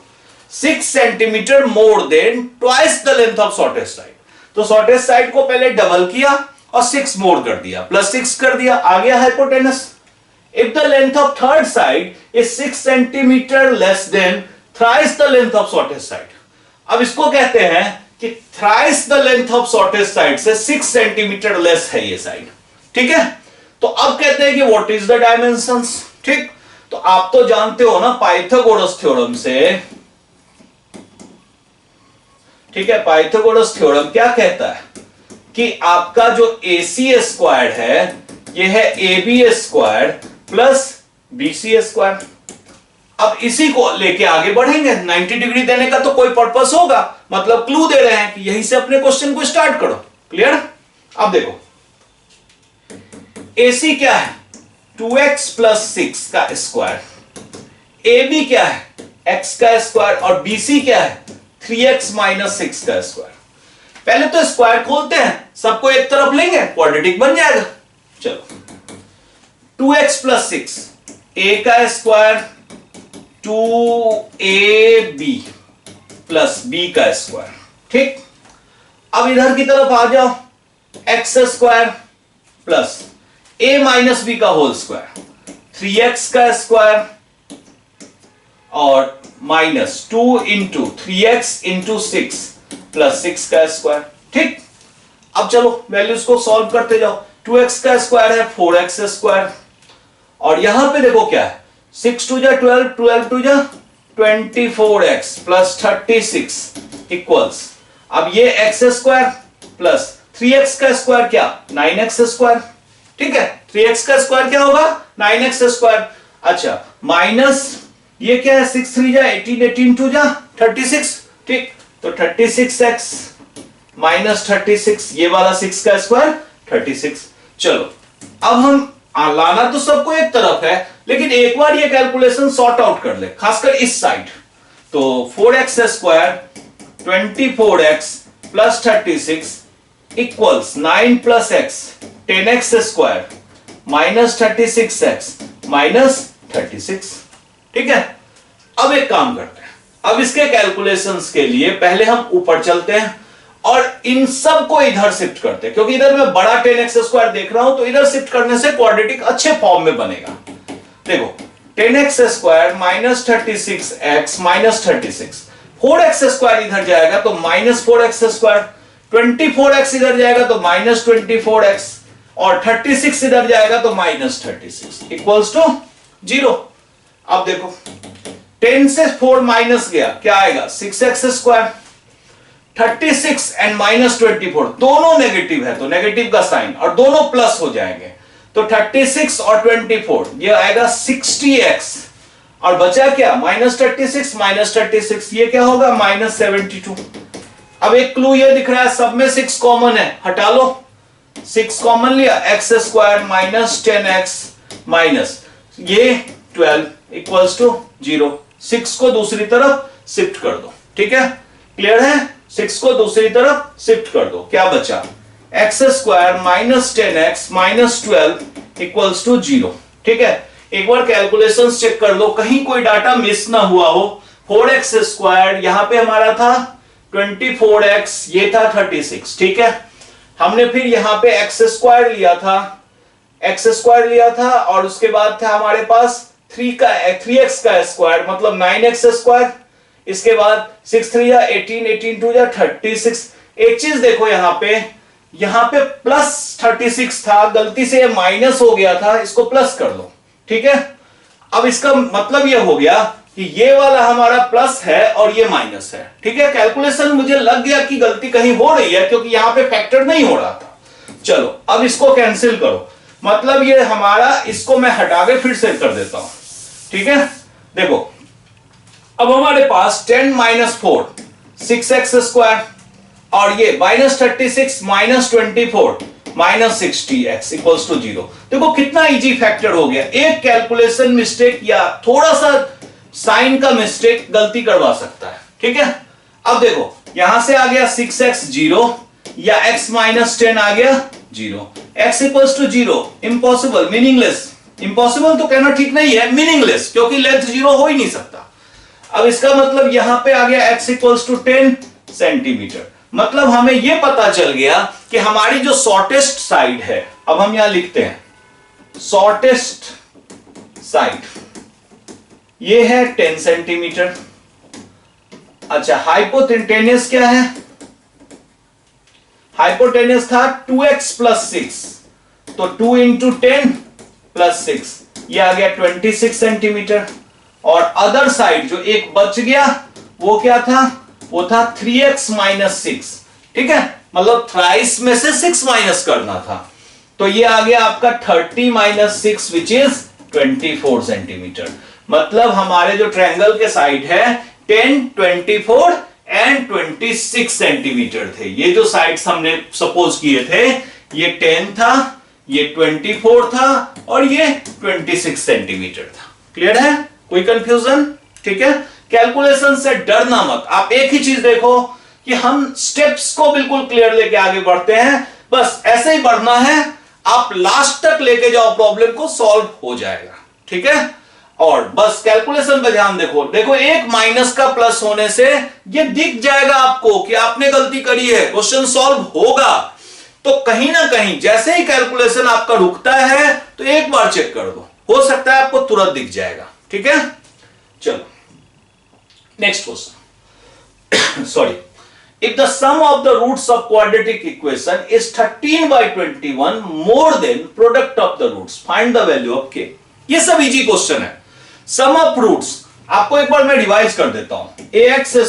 6 centimetre more than twice the length of shortest side. तो शॉर्टेस्ट साइड को पहले डबल किया और 6 मोर कर दिया, प्लस 6 कर दिया, आ गया hypotenuse. If the length of third side is 6 centimetre less than thrice the length of shortest side. अब इसको कहते हैं कि thrice the length of shortest side से 6 सेंटीमीटर लेस है ये साइड। ठीक है, तो अब कहते हैं कि व्हाट इज द डायमेंशंस। ठीक, तो आप तो जानते हो ना पाइथागोरस थ्योरम से। ठीक है, पाइथागोरस थ्योरम क्या कहता है कि आपका जो AC स्क्वायर है ये है AB square plus BC square. अब इसी को लेके आगे बढ़ेंगे। 90 डिग्री देने का तो कोई पर्पस होगा, मतलब क्लू दे रहे हैं कि यहीं से अपने क्वेश्चन को स्टार्ट करो। क्लियर? अब देखो AC क्या है 2x प्लस 6 का स्क्वायर, AB क्या है x का स्क्वायर और BC क्या है 3x माइनस 6 का स्क्वायर। पहले तो स्क्वायर खोलते हैं, सबको एक तरफ लेंगे, क्वाड्रेटिक बन जाएगा। चलो 2x प्लस 6, a का स्क्वायर 2ab प्लस b का स्क्वायर। ठीक, अब इधर की तरफ आ जाओ, x square plus a minus b का होल स्क्वायर, 3x का स्क्वायर और minus 2 into 3x into 6 plus 6 का स्क्वायर। ठीक, अब चलो वैल्यूज को सॉल्व करते जाओ। 2x का स्क्वायर है 4x स्क्वायर और यहां पे देखो क्या है 6 2 जा 12, 12 2 जा 24x प्लस 36 इक्वल्स, अब ये x स्क्वायर प्लस 3x का स्क्वायर क्या 9x स्क्वायर। ठीक है, 3x का स्क्वायर क्या होगा 9x स्क्वायर। अच्छा माइनस ये क्या है 6 3 जा 18, 18 2 जा 36। ठीक, तो 36x माइनस 36, ये वाला 6 का स्क्वायर 36। चलो अब हम लाना तो सबको एक तरफ है, लेकिन एक बार ये कैलकुलेशन सॉर्ट आउट कर ले, खासकर इस साइड। तो 4x square 24x plus 36 equals 9 plus x 10x square minus 36x minus 36। ठीक है, अब एक काम करते हैं, अब इसके कैलकुलेशंस के लिए पहले हम ऊपर चलते हैं और इन सब को इधर शिफ्ट करते हैं, क्योंकि इधर मैं बड़ा 10x स्क्वायर देख रहा हूं, तो इधर शिफ्ट करने से क्वाड्रेटिक अच्छे फॉर्म में बनेगा। देखो 10x square minus 36x minus 36, 4x square इधर जाएगा तो माइनस 4x स्क्वायर, 24x इधर जाएगा तो माइनस 24x और 36 इधर जाएगा तो माइनस 36 इक्वल्स टू 0। अब देखो 10 से 4 माइनस गया, क्या आएगा 6x²। 36 एंड -24 दोनों नेगेटिव है तो नेगेटिव का साइन, और दोनों प्लस हो जाएंगे तो 36 और 24 ये आएगा 60x। और बचा क्या -36 -36 ये क्या होगा -72। अब एक क्लू ये दिख रहा है सब में 6 कॉमन है, हटा लो, 6 कॉमन लिया, x² माइनस 10x माइनस ये 12 इक्वल्स टू 0। 6 को दूसरी तरफ शिफ्ट कर दो, ठीक है, क्लियर है। 6 को दूसरी तरफ शिफ्ट कर दो, क्या बचा x² minus 10x minus 12 equals to 0, ठीक है। एक बार कैलकुलेशंस चेक कर लो कहीं कोई डाटा मिस ना हुआ हो। 4x² यहां पे हमारा था 24x, ये था 36, ठीक है। हमने फिर यहां पे x² लिया था और उसके बाद था हमारे पास 3x का स्क्वायर मतलब 9x²। इसके बाद 6 3 18 18 2 36। एक चीज देखो यहां पे प्लस 36 था, गलती से ये माइनस हो गया था, इसको प्लस कर लो, ठीक है। अब इसका मतलब ये हो गया कि ये वाला हमारा प्लस है और ये माइनस है, ठीक है। कैलकुलेशन मुझे लग गया कि गलती कहीं हो रही है क्योंकि यहां पे फैक्टर नहीं हो रहा था। चलो अब इसको कैंसिल करो, मतलब ये हमारा, इसको मैं हटा के फिर से कर देता हूं, ठीक है। देखो अब हमारे पास 10 - 4 6x² और ये -36 -24 -60x इक्वल्स टू 0। देखो कितना इजी फैक्टर हो गया, एक कैलकुलेशन मिस्टेक या थोड़ा सा साइन का मिस्टेक गलती करवा सकता है, ठीक है। अब देखो यहां से आ गया 6x 0 या x - 10 आ गया 0, x equals to 0, impossible, meaningless. Impossible तो कहना ठीक नहीं है, मीनिंगलेस, क्योंकि लेंथ 0 हो ही नहीं सकता। अब इसका मतलब यहां पे आ गया x इक्वल्स टू 10 सेंटीमीटर। मतलब हमें यह पता चल गया कि हमारी जो शॉर्टेस्ट साइड है, अब हम यहां लिखते हैं शॉर्टेस्ट साइड ये है 10 सेंटीमीटर। अच्छा हाइपोटेन्यूस क्या है, हाइपोटेन्यूस था 2x + 6, तो 2 × 10 + 6 ये आ गया 26 सेंटीमीटर। और अदर साइड जो एक बच गया वो क्या था, वो था 3x - 6, ठीक है, मतलब थ्राइस में से 6 माइनस करना था, तो ये आ गया आपका 30 - 6 विच इज 24 सेंटीमीटर। मतलब हमारे जो ट्रायंगल के साइड है 10 24 एंड 26 सेंटीमीटर थे। ये जो साइड्स हमने सपोज किए थे ये 10 था, ये 24 था और ये 26 सेंटीमीटर था। क्लियर है, कोई कंफ्यूजन, ठीक है। कैलकुलेशन से डरना मत, आप एक ही चीज देखो कि हम स्टेप्स को बिल्कुल क्लियर लेके आगे बढ़ते हैं, बस ऐसे ही बढ़ना है, आप लास्ट तक लेके जाओ, प्रॉब्लम को सॉल्व हो जाएगा, ठीक है। और बस कैलकुलेशन पे ध्यान देखो एक माइनस का प्लस होने से ये दिख जाएगा आपको कि आपने गलती करी है, क्वेश्चन सॉल्व होगा। तो कहीं ना कहीं जैसे ही कैलकुलेशन आपका रुकता है तो एक बार चेक कर दो, हो सकता है आपको तुरंत दिख जाएगा, ठीक है। चलो next question sorry, if the sum of the roots of quadratic equation is 13/21 more than product of the roots, find the value of k। ये सब इजी क्वेश्चन है। सम ऑफ रूट्स आपको एक बार मैं रिवाइज कर देता हूं, ax²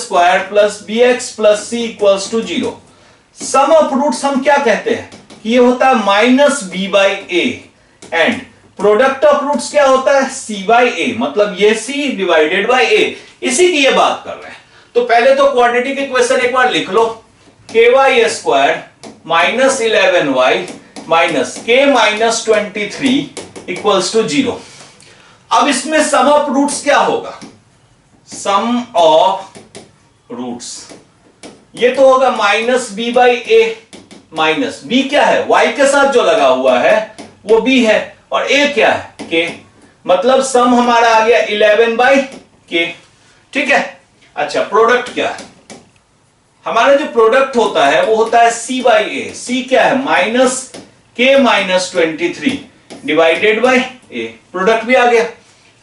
+ bx + c equals to 0। Sum of roots हम क्या कहते हैं, ये होता है -b/a and product of roots क्या होता है c/a, मतलब ये c डिवाइडेड बाय a, इसी की ये बात कर रहे हैं। तो पहले तो क्वाड्रेटिक इक्वेशन एक बार लिख लो, ky² - 11y - k - 23 equals to 0। अब इसमें सम ऑफ रूट्स क्या होगा, सम ऑफ रूट्स ये तो होगा -b/a, माइनस b क्या है, y के साथ जो लगा हुआ है वो b है और a क्या है k, मतलब सम हमारा आ गया 11/k, ठीक है। अच्छा प्रोडक्ट क्या है, हमारा जो प्रोडक्ट होता है वो होता है c/a, c क्या है -k - 23 divided by a, product भी आ गया।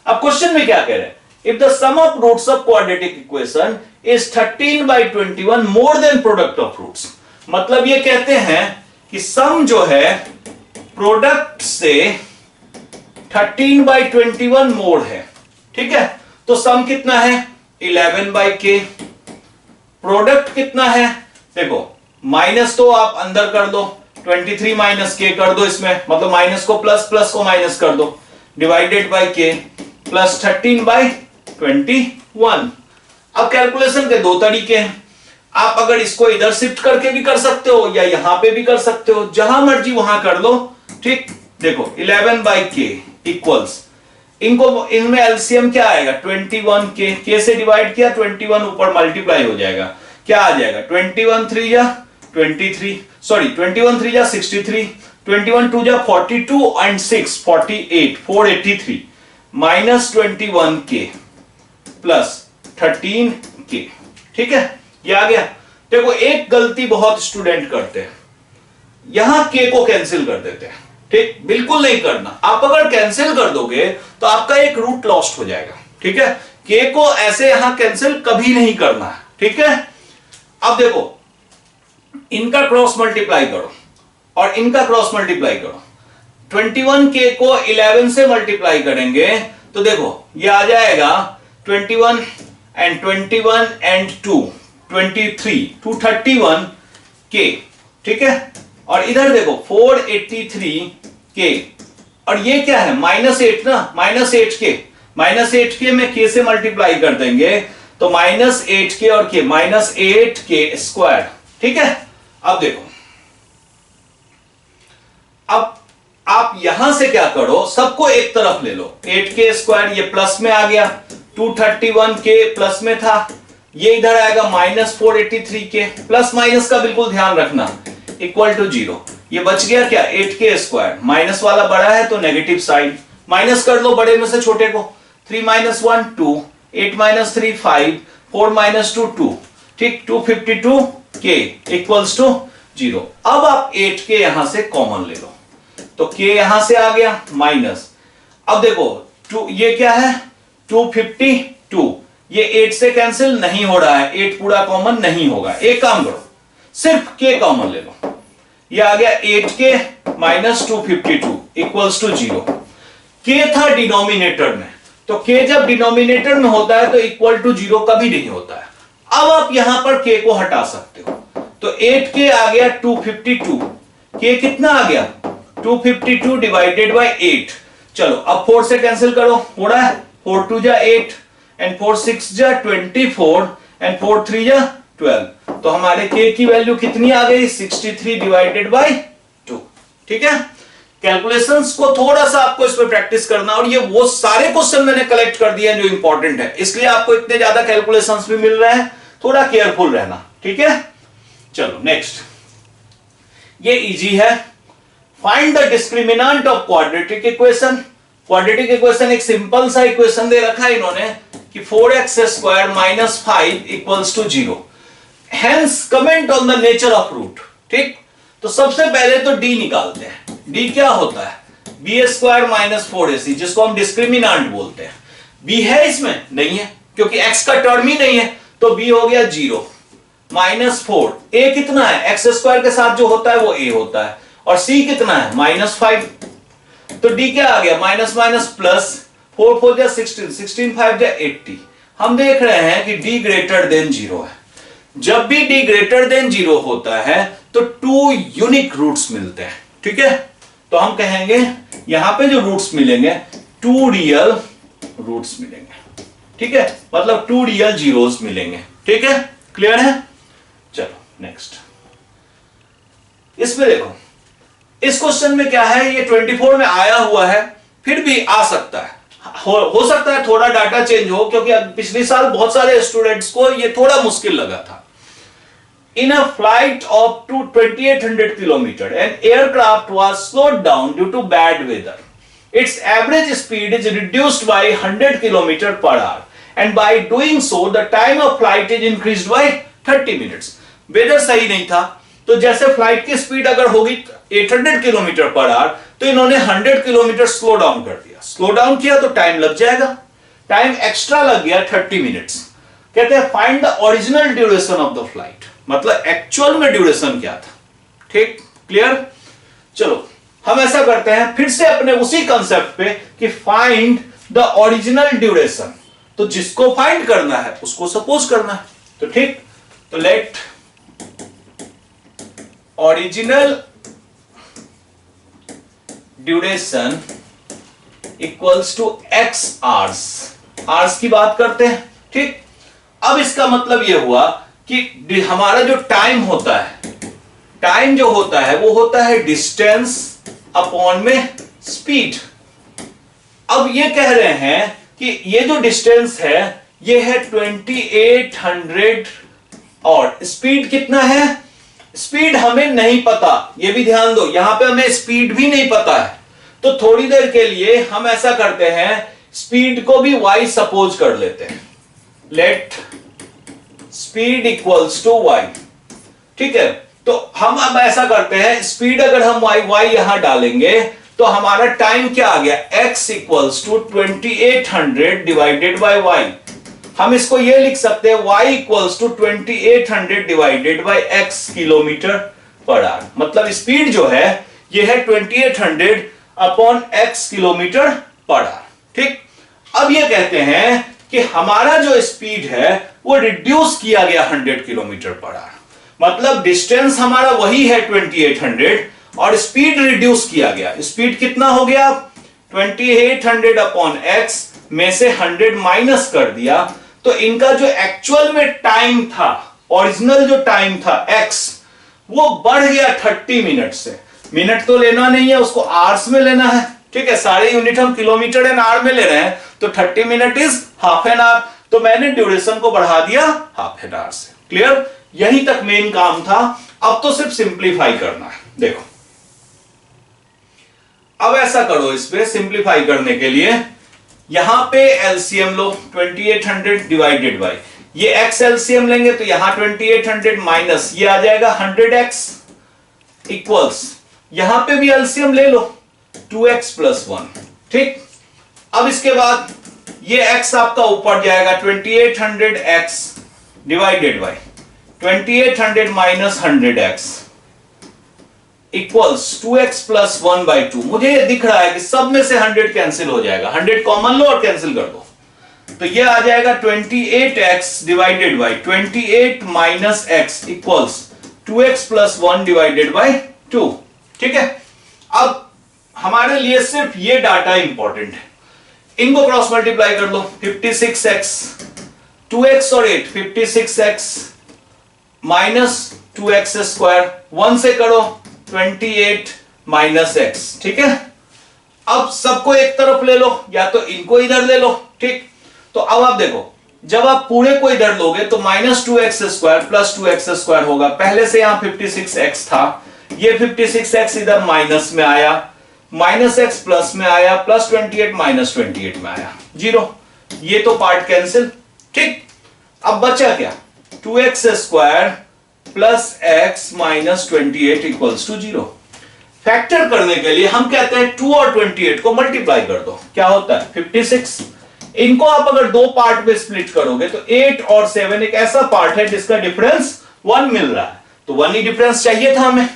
अब क्वेश्चन में क्या कह रहे हैं, if the sum of roots of quadratic equation is 13/21 more than product of roots, मतलब ये कहते हैं कि सम जो है प्रोडक्ट से 13/21 मोड है, ठीक है। तो सम कितना है 11/k, प्रोडक्ट कितना है, देखो माइनस तो आप अंदर कर दो, 23 माइनस के कर दो, इसमें मतलब माइनस को प्लस, प्लस को माइनस कर दो, डिवाइडेड बाय के प्लस 13/21। अब कैलकुलेशन के दो तरीके हैं, आप अगर इसको इधर शिफ्ट करके भी कर सकते हो या यहां पे भी कर सकते हो, जहां मर्जी वहां कर लो, ठीक। देखो 11/k इक्वल्स, इनको इनमें एलसीएम क्या आएगा 21k, k से डिवाइड किया 21 ऊपर मल्टीप्लाई हो जाएगा, क्या आ जाएगा 21 3 या 23, सॉरी 21 3 या 63, 21 2 या 42 and 6 48, 483 minus 21k plus 13k, ठीक है। ये आ गया। देखो एक गलती बहुत स्टूडेंट करते हैं, यहां k को कैंसिल कर देते हैं, ठीक, बिल्कुल नहीं करना। आप अगर कैंसिल कर दोगे तो आपका एक रूट लॉस्ट हो जाएगा, ठीक है। k को ऐसे यहां कैंसिल कभी नहीं करना है, ठीक है। अब देखो इनका क्रॉस मल्टीप्लाई करो और इनका क्रॉस मल्टीप्लाई करो, 21k को 11 से मल्टीप्लाई करेंगे तो देखो ये आ जाएगा 21 एंड 21 एंड 2 23 231k, ठीक है। और इधर देखो 483k, और ये क्या है -8 ना, -8k में k से मल्टीप्लाई कर देंगे तो -8k और k -8k स्क्वायर, ठीक है। अब देखो, अब आप यहां से क्या करो, सबको एक तरफ ले लो, 8k स्क्वायर ये प्लस में आ गया, 231k प्लस में था, ये इधर आएगा -483k, प्लस माइनस का बिल्कुल ध्यान रखना, इक्वल टू 0। ये बच गया क्या 8k स्क्वायर, माइनस वाला बड़ा है तो नेगेटिव साइड, माइनस कर लो बड़े में से छोटे को, 3 - 1 2, 8 - 3 5, 4 - 2 2, ठीक, 252k इक्वल्स टू 0। अब आप 8k यहां से कॉमन ले लो तो k यहां से आ गया माइनस, अब देखो 2 ये क्या है 252, ये 8 से कैंसिल नहीं हो रहा है, 8 पूरा कॉमन नहीं होगा, एक काम करो सिर्फ k कॉमन ले लो, ये आ गया 8k - 252 इक्वल्स टू 0। k था डिनोमिनेटर में, तो k जब डिनोमिनेटर में होता है तो इक्वल टू 0 कभी नहीं होता है। अब आप यहां पर k को हटा सकते हो, तो 8k आ गया 252, k कितना आ गया 252 डिवाइडेड बाय 8। चलो अब 4 से कैंसिल करो, हो रहा है 4 2 जा 8 एंड 4 6 जा 24 एंड 4 3 जा 12, तो हमारे k की वैल्यू कितनी आ गई 63 डिवाइडेड बाय 2, ठीक है। कैलकुलेशंस को थोड़ा सा आपको इस पे प्रैक्टिस करना, और ये वो सारे क्वेश्चन मैंने कलेक्ट कर दिए हैं जो इंपॉर्टेंट है, इसलिए आपको इतने ज्यादा कैलकुलेशंस भी मिल रहे हैं, थोड़ा केयरफुल रहना, ठीक है। चलो नेक्स्ट, ये इजी है, find the discriminant of quadratic equation. Quadratic equation एक सिंपल सा इक्वेशन दे रखा है इन्होंने कि 4x square - 5 equals to 0, hence comment on the nature of root, ठीक। तो सबसे पहले तो d निकालते हैं, d क्या होता है b स्क्वायर - 4ac, जिसको हम डिस्क्रिमिनेंट बोलते हैं। b है इसमें नहीं है क्योंकि x का टर्म ही नहीं है, तो b हो गया 0 -4, a कितना है x स्क्वायर के साथ जो होता है वो a होता है, और c कितना है -5, तो d क्या आ गया माइनस माइनस प्लस, 4 4 जा 16, 16 5 जा 80। हम देख रहे हैं कि d ग्रेटर देन 0 है, जब भी d ग्रेटर देन 0 होता है तो 2 यूनिक रूट्स मिलते हैं, ठीक है। तो हम कहेंगे यहां पे जो रूट्स मिलेंगे 2 रियल रूट्स मिलेंगे, ठीक है, मतलब 2 रियल जीरोस मिलेंगे, ठीक है, क्लियर है। चलो नेक्स्ट, इसमें देखो इस क्वेश्चन में क्या है, ये 24 में आया हुआ है, फिर भी आ सकता है, हो सकता है थोड़ा डाटा चेंज हो, क्योंकि पिछले साल बहुत सारे स्टूडेंट्स को ये थोड़ा मुश्किल लगा था। In a flight of 2800 kilometers, an aircraft was slowed down due to bad weather. Its average speed is reduced by 100 kilometers per hour, and by doing so, the time of flight is increased by 30 minutes. Weather सही नहीं था, तो जैसे flight की speed अगर होगी 800 kilometre per our, तो इन्होंने 100 किलोमीटर स्लो डाउन कर दिया। स्लो डाउन किया तो टाइम लग जाएगा, टाइम एक्स्ट्रा लग गया 30 मिनट्स। कहते हैं find the original duration of the flight, मतलब एक्चुअल में ड्यूरेशन क्या था, ठीक, क्लियर। चलो हम ऐसा करते हैं फिर से अपने उसी कंसेप्ट पे कि फाइंड द ओरिजिनल ड्यूरेशन। तो जिसको फाइंड करना है उसको सपोज करना है। तो ठीक, तो let original duration equals to x hours की बात करते हैं। ठीक, अब इसका मतलब यह हुआ कि हमारा जो टाइम होता है, टाइम जो होता है वो होता है डिस्टेंस अपॉन में स्पीड। अब ये कह रहे हैं कि ये जो डिस्टेंस है ये है 2800 और स्पीड कितना है? स्पीड हमें नहीं पता, ये भी ध्यान दो, यहां पे हमें स्पीड भी नहीं पता है। तो थोड़ी देर के लिए हम ऐसा करते हैं, स्पीड को भी y सपोज कर लेते हैं। Let speed equals to y। ठीक है, तो हम अब ऐसा करते हैं, स्पीड अगर हम y यहां डालेंगे तो हमारा टाइम क्या आ गया? x equals to 2800 divided by y। हम इसको ये लिख सकते हैं y equals to 2800 divided by x kilometre per hour. मतलब स्पीड जो है ये है 2800 upon x kilometre per hour. ठीक, अब ये कहते हैं कि हमारा जो स्पीड है वो रिड्यूस किया गया 100 किलोमीटर पर आवर। मतलब डिस्टेंस हमारा वही है 2800 और स्पीड रिड्यूस किया गया। स्पीड कितना हो गया? 2800 अपॉन x में से 100 माइनस कर दिया, तो इनका जो एक्चुअल में टाइम था, ओरिजिनल जो टाइम था x, वो बढ़ गया 30 मिनट से। मिनट तो लेना नहीं है, उसको आवर्स में लेना है। ठीक है, सारे यूनिट हम किलोमीटर एंड आवर में ले रहे हैं, तो 30 minute is half an hour. तो मैंने ड्यूरेशन को बढ़ा दिया हाफ एन आवर से। क्लियर? यहीं तक मेन काम था। अब तो सिर्फ सिंप्लीफाई करना है। देखो, अब ऐसा करो, इस पे सिंप्लीफाई करने के लिए यहां पे एलसीएम लो, 2800 डिवाइडेड बाय ये x एलसीएम लेंगे तो यहां 2800 माइनस ये आ जाएगा 100x इक्वल्स, यहां पे भी एलसीएम ले लो 2x प्लस 1। ठीक, अब इसके बाद ये x आपका ऊपर जाएगा 2800x divided by 2800 minus 100x equals 2x plus 1 by 2। मुझे ये दिख रहा है कि सब में से 100 कैंसिल हो जाएगा, 100 कॉमन लो और कैंसिल कर दो, तो ये आ जाएगा 28x divided by 28 minus x equals 2x plus 1 divided by 2। ठीक है, अब हमारे लिए सिर्फ ये डाटा इंपॉर्टेंट है, इनको क्रॉस मल्टीप्लाई कर लो। 56x 2x और 8 56x माइनस 2x स्क्वायर 1 से करो 28 माइनस x। ठीक है, अब सबको एक तरफ ले लो या तो इनको इधर ले लो। ठीक, तो अब आप देखो, जब आप पूरे को इधर लोगे तो minus 2x square plus 2x square होगा। पहले से यहां 56x था, ये 56x इधर माइनस में आया, माइनस x प्लस में आया, प्लस 28 माइनस 28 में आया, 0। ये तो पार्ट कैंसिल। ठीक, अब बचा क्या? 2x square plus x minus 28 equals to 0। Factor करने के लिए हम कहते हैं 2 और 28 को मल्टीप्लाई कर दो, क्या होता है? 56। इनको आप अगर दो पार्ट में स्प्लिट करोगे तो 8 और 7 एक ऐसा पार्ट है जिसका डिफरेंस 1 मिल रहा है, तो 1 ही डिफरेंस चाहिए था हमें।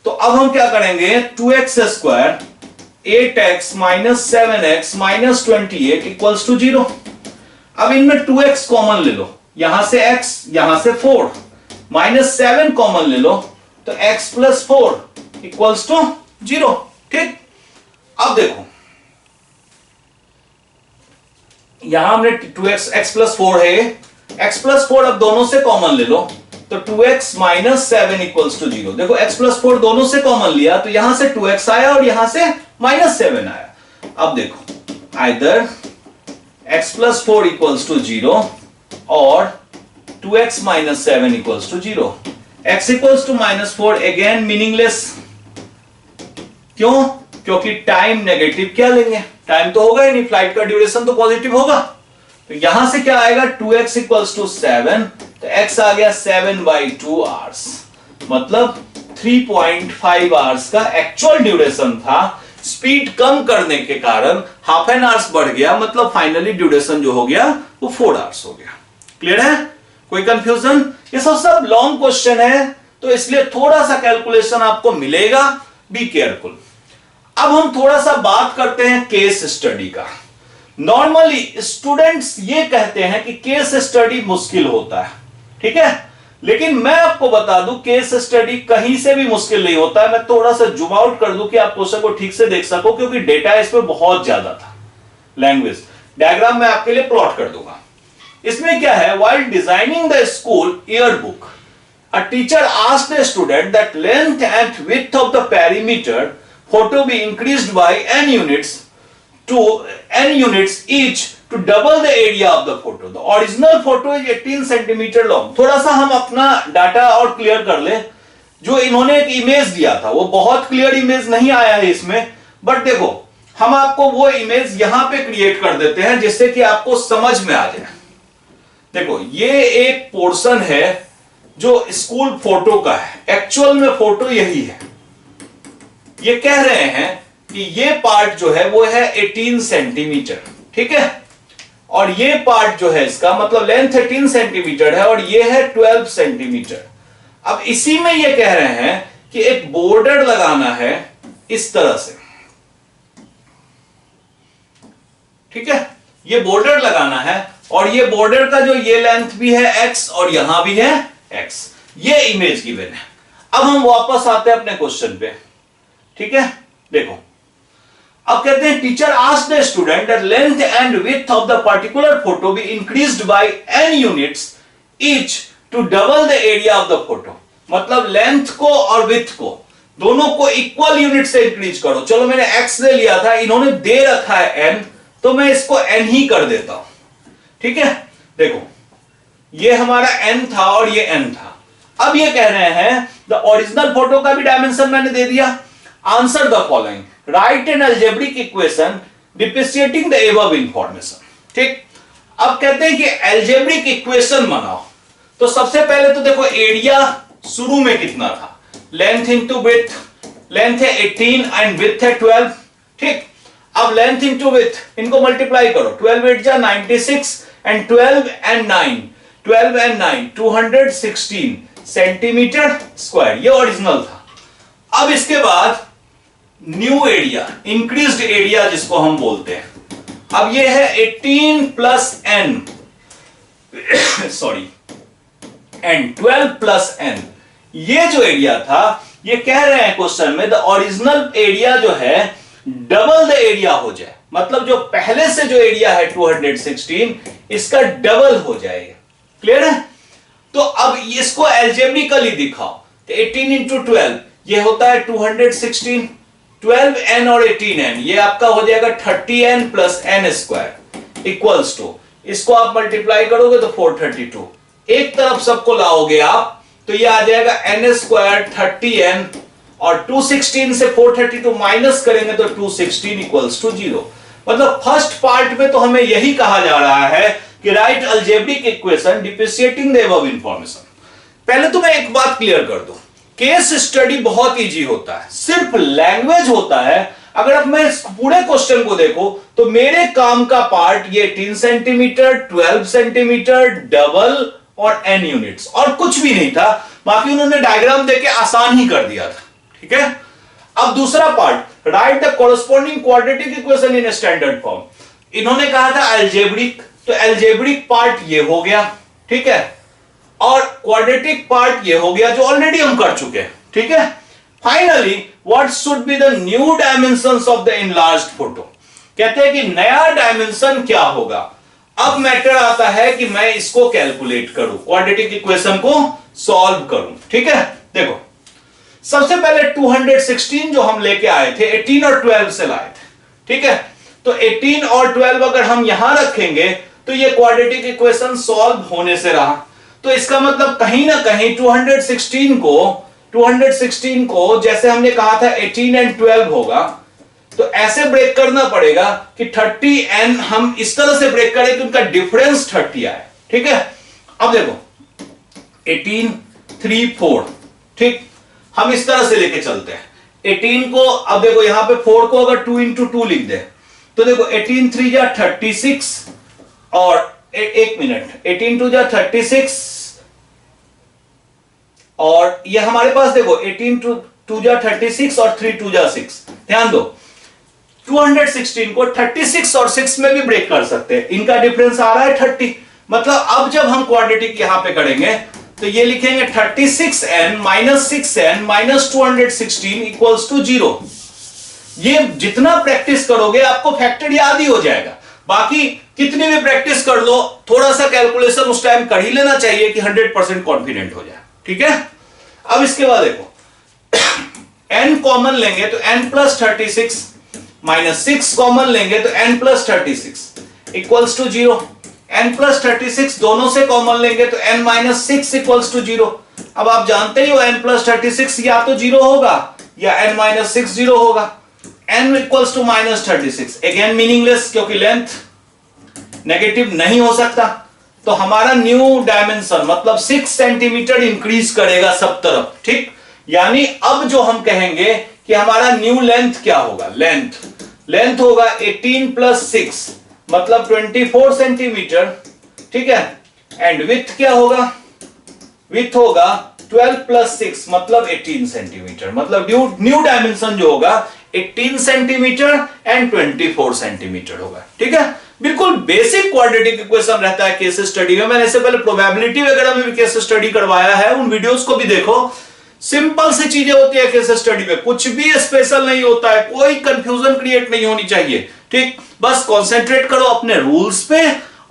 तो अब हम क्या करेंगे? 2x square 8x minus 7x minus 28 equals to 0। अब इनमें 2x कॉमन ले लो, यहां से x यहां से 4, माइनस 7 कॉमन ले लो तो x प्लस 4 इक्वल्स टू 0। ठीक, अब देखो यहां हमने 2x x प्लस 4 है, x प्लस 4 अब दोनों से कॉमन ले लो तो 2x माइनस 7 इक्वल्स टू 0। देखो x प्लस 4 दोनों से कॉमन लिया तो यहां से 2x आया और यहां से माइनस 7 आया। अब देखो either x plus 4 equals to 0 और 2x minus 7 equals to 0। x equals to minus 4 again meaningless. क्यों? क्योंकि टाइम नेगेटिव क्या लेंगे, टाइम तो होगा ही नहीं, फ्लाइट का ड्यूरेशन तो पॉजिटिव होगा। तो यहां से क्या आएगा? 2x इक्वल्स टू 7, तो x आ गया 7/2 आवर्स, मतलब 3.5 आवर्स का एक्चुअल ड्यूरेशन था। स्पीड कम करने के कारण हाफ एन आवर्स बढ़ गया, मतलब फाइनली ड्यूरेशन जो हो गया वो 4 आवर्स हो गया। क्लियर है? कोई कंफ्यूजन? ये सब लॉन्ग क्वेश्चन है तो इसलिए थोड़ा सा कैलकुलेशन आपको मिलेगा, बी केयरफुल। अब हम थोड़ा सा बात करते हैं केस स्टडी का। नॉर्मली स्टूडेंट्स ये कहते हैं कि केस स्टडी मुश्किल होता है, ठीक है, लेकिन मैं आपको बता दूं केस स्टडी कहीं से भी मुश्किल नहीं होता है। मैं थोड़ा सा जूम आउट कर दूं कि आप क्वेश्चन को ठीक से देख सको, क्योंकि डेटा इसमें बहुत ज्यादा था। लैंग्वेज डायग्राम मैं आपके लिए प्लॉट कर दूंगा। इसमें क्या है, while designing the school year book a teacher asked the student that length and width of the perimeter photo be increased by n units to n units each to double the area of the photo. The original photo is 18 centimeter long. थोड़ा सा हम अपना data और clear कर ले। जो इन्होंने एक इमेज दिया था वो बहुत क्लियर इमेज नहीं आया है इसमें, बट देखो हम आपको वो इमेज यहां पे क्रिएट कर देते हैं जिससे कि आपको समझ में आ जाए। देखो ये एक पोर्शन है जो स्कूल फोटो का है, एक्चुअल में फोटो यही है। ये कह रहे हैं कि ये पार्ट जो है वो है 18 सेंटीमीटर, ठीक है, और ये पार्ट जो है इसका मतलब लेंथ 18 सेंटीमीटर है और ये है 12 सेंटीमीटर। अब इसी में ये कह रहे हैं कि एक बॉर्डर लगाना है इस तरह से, ठीक है, ये बॉर्डर लगाना है और ये बॉर्डर का जो ये लेंथ भी है x और यहां भी है x। ये इमेज गिवन है। अब हम वापस आते हैं अपने क्वेश्चन पे, ठीक है। देखो अब कहते हैं teacher asked the student that length and width of the particular photo be increased by n units each to double the area of the photo. मतलब लेंथ को और विड्थ को दोनों को इक्वल यूनिट से इंक्रीज करो। चलो मैंने x ले लिया था, इन्होंने दे रखा है n, तो मैं इसको n ही कर देता हूं, ठीक है। देखो ये हमारा n था और ये n था। अब ये कह रहे हैं द ओरिजिनल फोटो का भी डायमेंशन मैंने दे दिया। Answer the following, right N algebraic equation depreciating the above information, ठीक। अब कहते हैं कि अलजेब्रिक इक्वेशन बनाओ। तो सबसे पहले तो देखो एरिया शुरू में कितना था, लेंथ इंटू विड्थ, लेंथ है 18 एंड विड्थ है 12, ठीक। अब लेंथ इंटू विड्थ इनको मल्टीप्लाई करो, 12 8 जा 96 एंड 12 एंड 9 216 सेंटीमीटर स्क्वायर, ये ओरिजिनल था। अब इसके बाद न्यू एरिया, इंक्रीज्ड एरिया जिसको हम बोलते हैं, अब ये है 18 plus n sorry and 12 plus n। ये जो एरिया था ये कह रहे हैं क्वेश्चन में द ओरिजिनल एरिया जो है डबल द एरिया हो जाए, मतलब जो पहले से जो एरिया है 216 इसका डबल हो जाएगा। क्लियर है? तो अब इसको अलजेब्रिकली दिखाओ, तो 18 इंटू 12 ये होता है 216, 12n और 18n ये आपका हो जाएगा 30n plus n square equals to, इसको आप मल्टीप्लाई करोगे तो 432। एक तरफ सबको लाओगे आप तो ये आ जाएगा n स्क्वायर 30n और 216 से 432 माइनस करेंगे तो 216 इक्वल्स टू 0। मतलब फर्स्ट पार्ट में तो हमें यही कहा जा रहा है कि right algebraic equation depreciating the above information. पहले तो मैं एक बात क्लियर कर दूं, केस स्टडी बहुत इजी होता है, सिर्फ लैंग्वेज होता है। अगर अब मैं इस पूरे क्वेश्चन को देखो तो मेरे काम का पार्ट ये 18 सेंटीमीटर 12 सेंटीमीटर डबल और n यूनिट्स और कुछ भी नहीं था, बाकी उन्होंने डायग्राम देके आसान ही कर दिया था, ठीक है। अब दूसरा part, right the corresponding quadratic equation in standard form. इन्होंने कहा था अलजेब्रिक, तो अलजेब्रिक पार्ट ये हो गया, ठीक है, और क्वाड्रेटिक पार्ट ये हो गया जो ऑलरेडी हम कर चुके हैं, ठीक है। Finally what should be the new dimensions of the enlarged photo. कहते हैं कि नया डायमेंशन क्या होगा। अब मैटर आता है कि मैं इसको कैलकुलेट करूं, क्वाड्रेटिक इक्वेशन को सॉल्व करूं, ठीक है। देखो सबसे पहले 216 जो हम लेके आए थे 18 और 12 से लाए थे, ठीक है। तो 18 और 12 अगर हम यहां रखेंगे तो ये क्वाड्रेटिक इक्वेशन सॉल्व होने से रहा। तो इसका मतलब कहीं ना कहीं 216 को जैसे हमने कहा था 18 एंड 12 होगा, तो ऐसे ब्रेक करना पड़ेगा कि 30n हम इस तरह से ब्रेक करें कि उनका डिफरेंस 30 आए, ठीक है। अब देखो 18 3 4, ठीक, हम इस तरह से लेके चलते हैं 18 को। अब देखो यहां पे 4 को अगर 2 इंटू 2 लिख दे तो देखो 18 3 जा 36 और एक मिनट 18 2 जा 36 और ये हमारे पास देखो 18 2 जा 36 और 3 2 जा 6। ध्यान दो 216 को 36 और 6 में भी ब्रेक कर सकते हैं। इनका डिफरेंस आ रहा है 30। मतलब अब जब हम क्वाड्रेटिक यहां पे करेंगे तो ये लिखेंगे 36n minus 6n minus 216 equals to 0। ये जितना प्रैक्टिस करोगे आपको फैक्टर याद ही हो जाएगा। बाकी कितनी भी प्रैक्टिस कर लो, थोड़ा सा कैलकुलेशन उस टाइम कर ही लेना चाहिए कि 100% कॉन्फिडेंट हो जाए। ठीक है, अब इसके बाद देखो n कॉमन लेंगे तो n प्लस 36 माइनस 6 कॉमन लेंगे तो n plus 36 equals to 0। n plus 36 दोनों से कॉमन लेंगे तो n माइनस 6 इक्वल्स टू 0। अब आप जानते ही हो n प्लस 36 या तो 0 होगा या n माइनस 6 0 होगा। n equals to minus 36 again meaningless, क्योंकि लेंथ नेगेटिव नहीं हो सकता। तो हमारा न्यू डायमेंशन मतलब 6 सेंटीमीटर इंक्रीज करेगा सब तरफ। ठीक, यानी अब जो हम कहेंगे कि हमारा न्यू लेंथ क्या होगा, लेंथ होगा 18 प्लस 6 मतलब 24 सेंटीमीटर। ठीक है, एंड विथ क्या होगा, विथ होगा 12 प्लस 6 मतलब 18 सेंटीमीटर। मतलब न्यू डायमेंशन जो होगा 18 सेंटीमीटर एंड 24 सेंटीमीटर होगा। ठीक है, बिल्कुल बेसिक क्वाड्रेटिक इक्वेशन रहता है केस स्टडी में। मैंने इससे पहले प्रोबेबिलिटी वगैरह में भी केस स्टडी करवाया है, उन वीडियोस को भी देखो। सिंपल सी चीजें होती है केस स्टडी में, कुछ भी स्पेशल नहीं होता है, कोई कंफ्यूजन क्रिएट नहीं होनी चाहिए। ठीक, बस कंसंट्रेट करो अपने रूल्स पे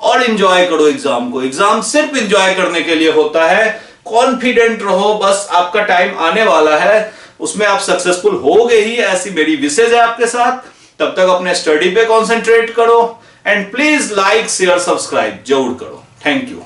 और एंजॉय करो एग्जाम को। एग्जाम सिर्फ एंजॉय करने के लिए होता है। कॉन्फिडेंट रहो, बस आपका टाइम आने वाला है, उसमें आप सक्सेसफुल होगे ही, ऐसी मेरी विशेष है आपके साथ। तब तक अपने स्टडी पे कंसंट्रेट करो and please like share subscribe जरूर करो। Thank you.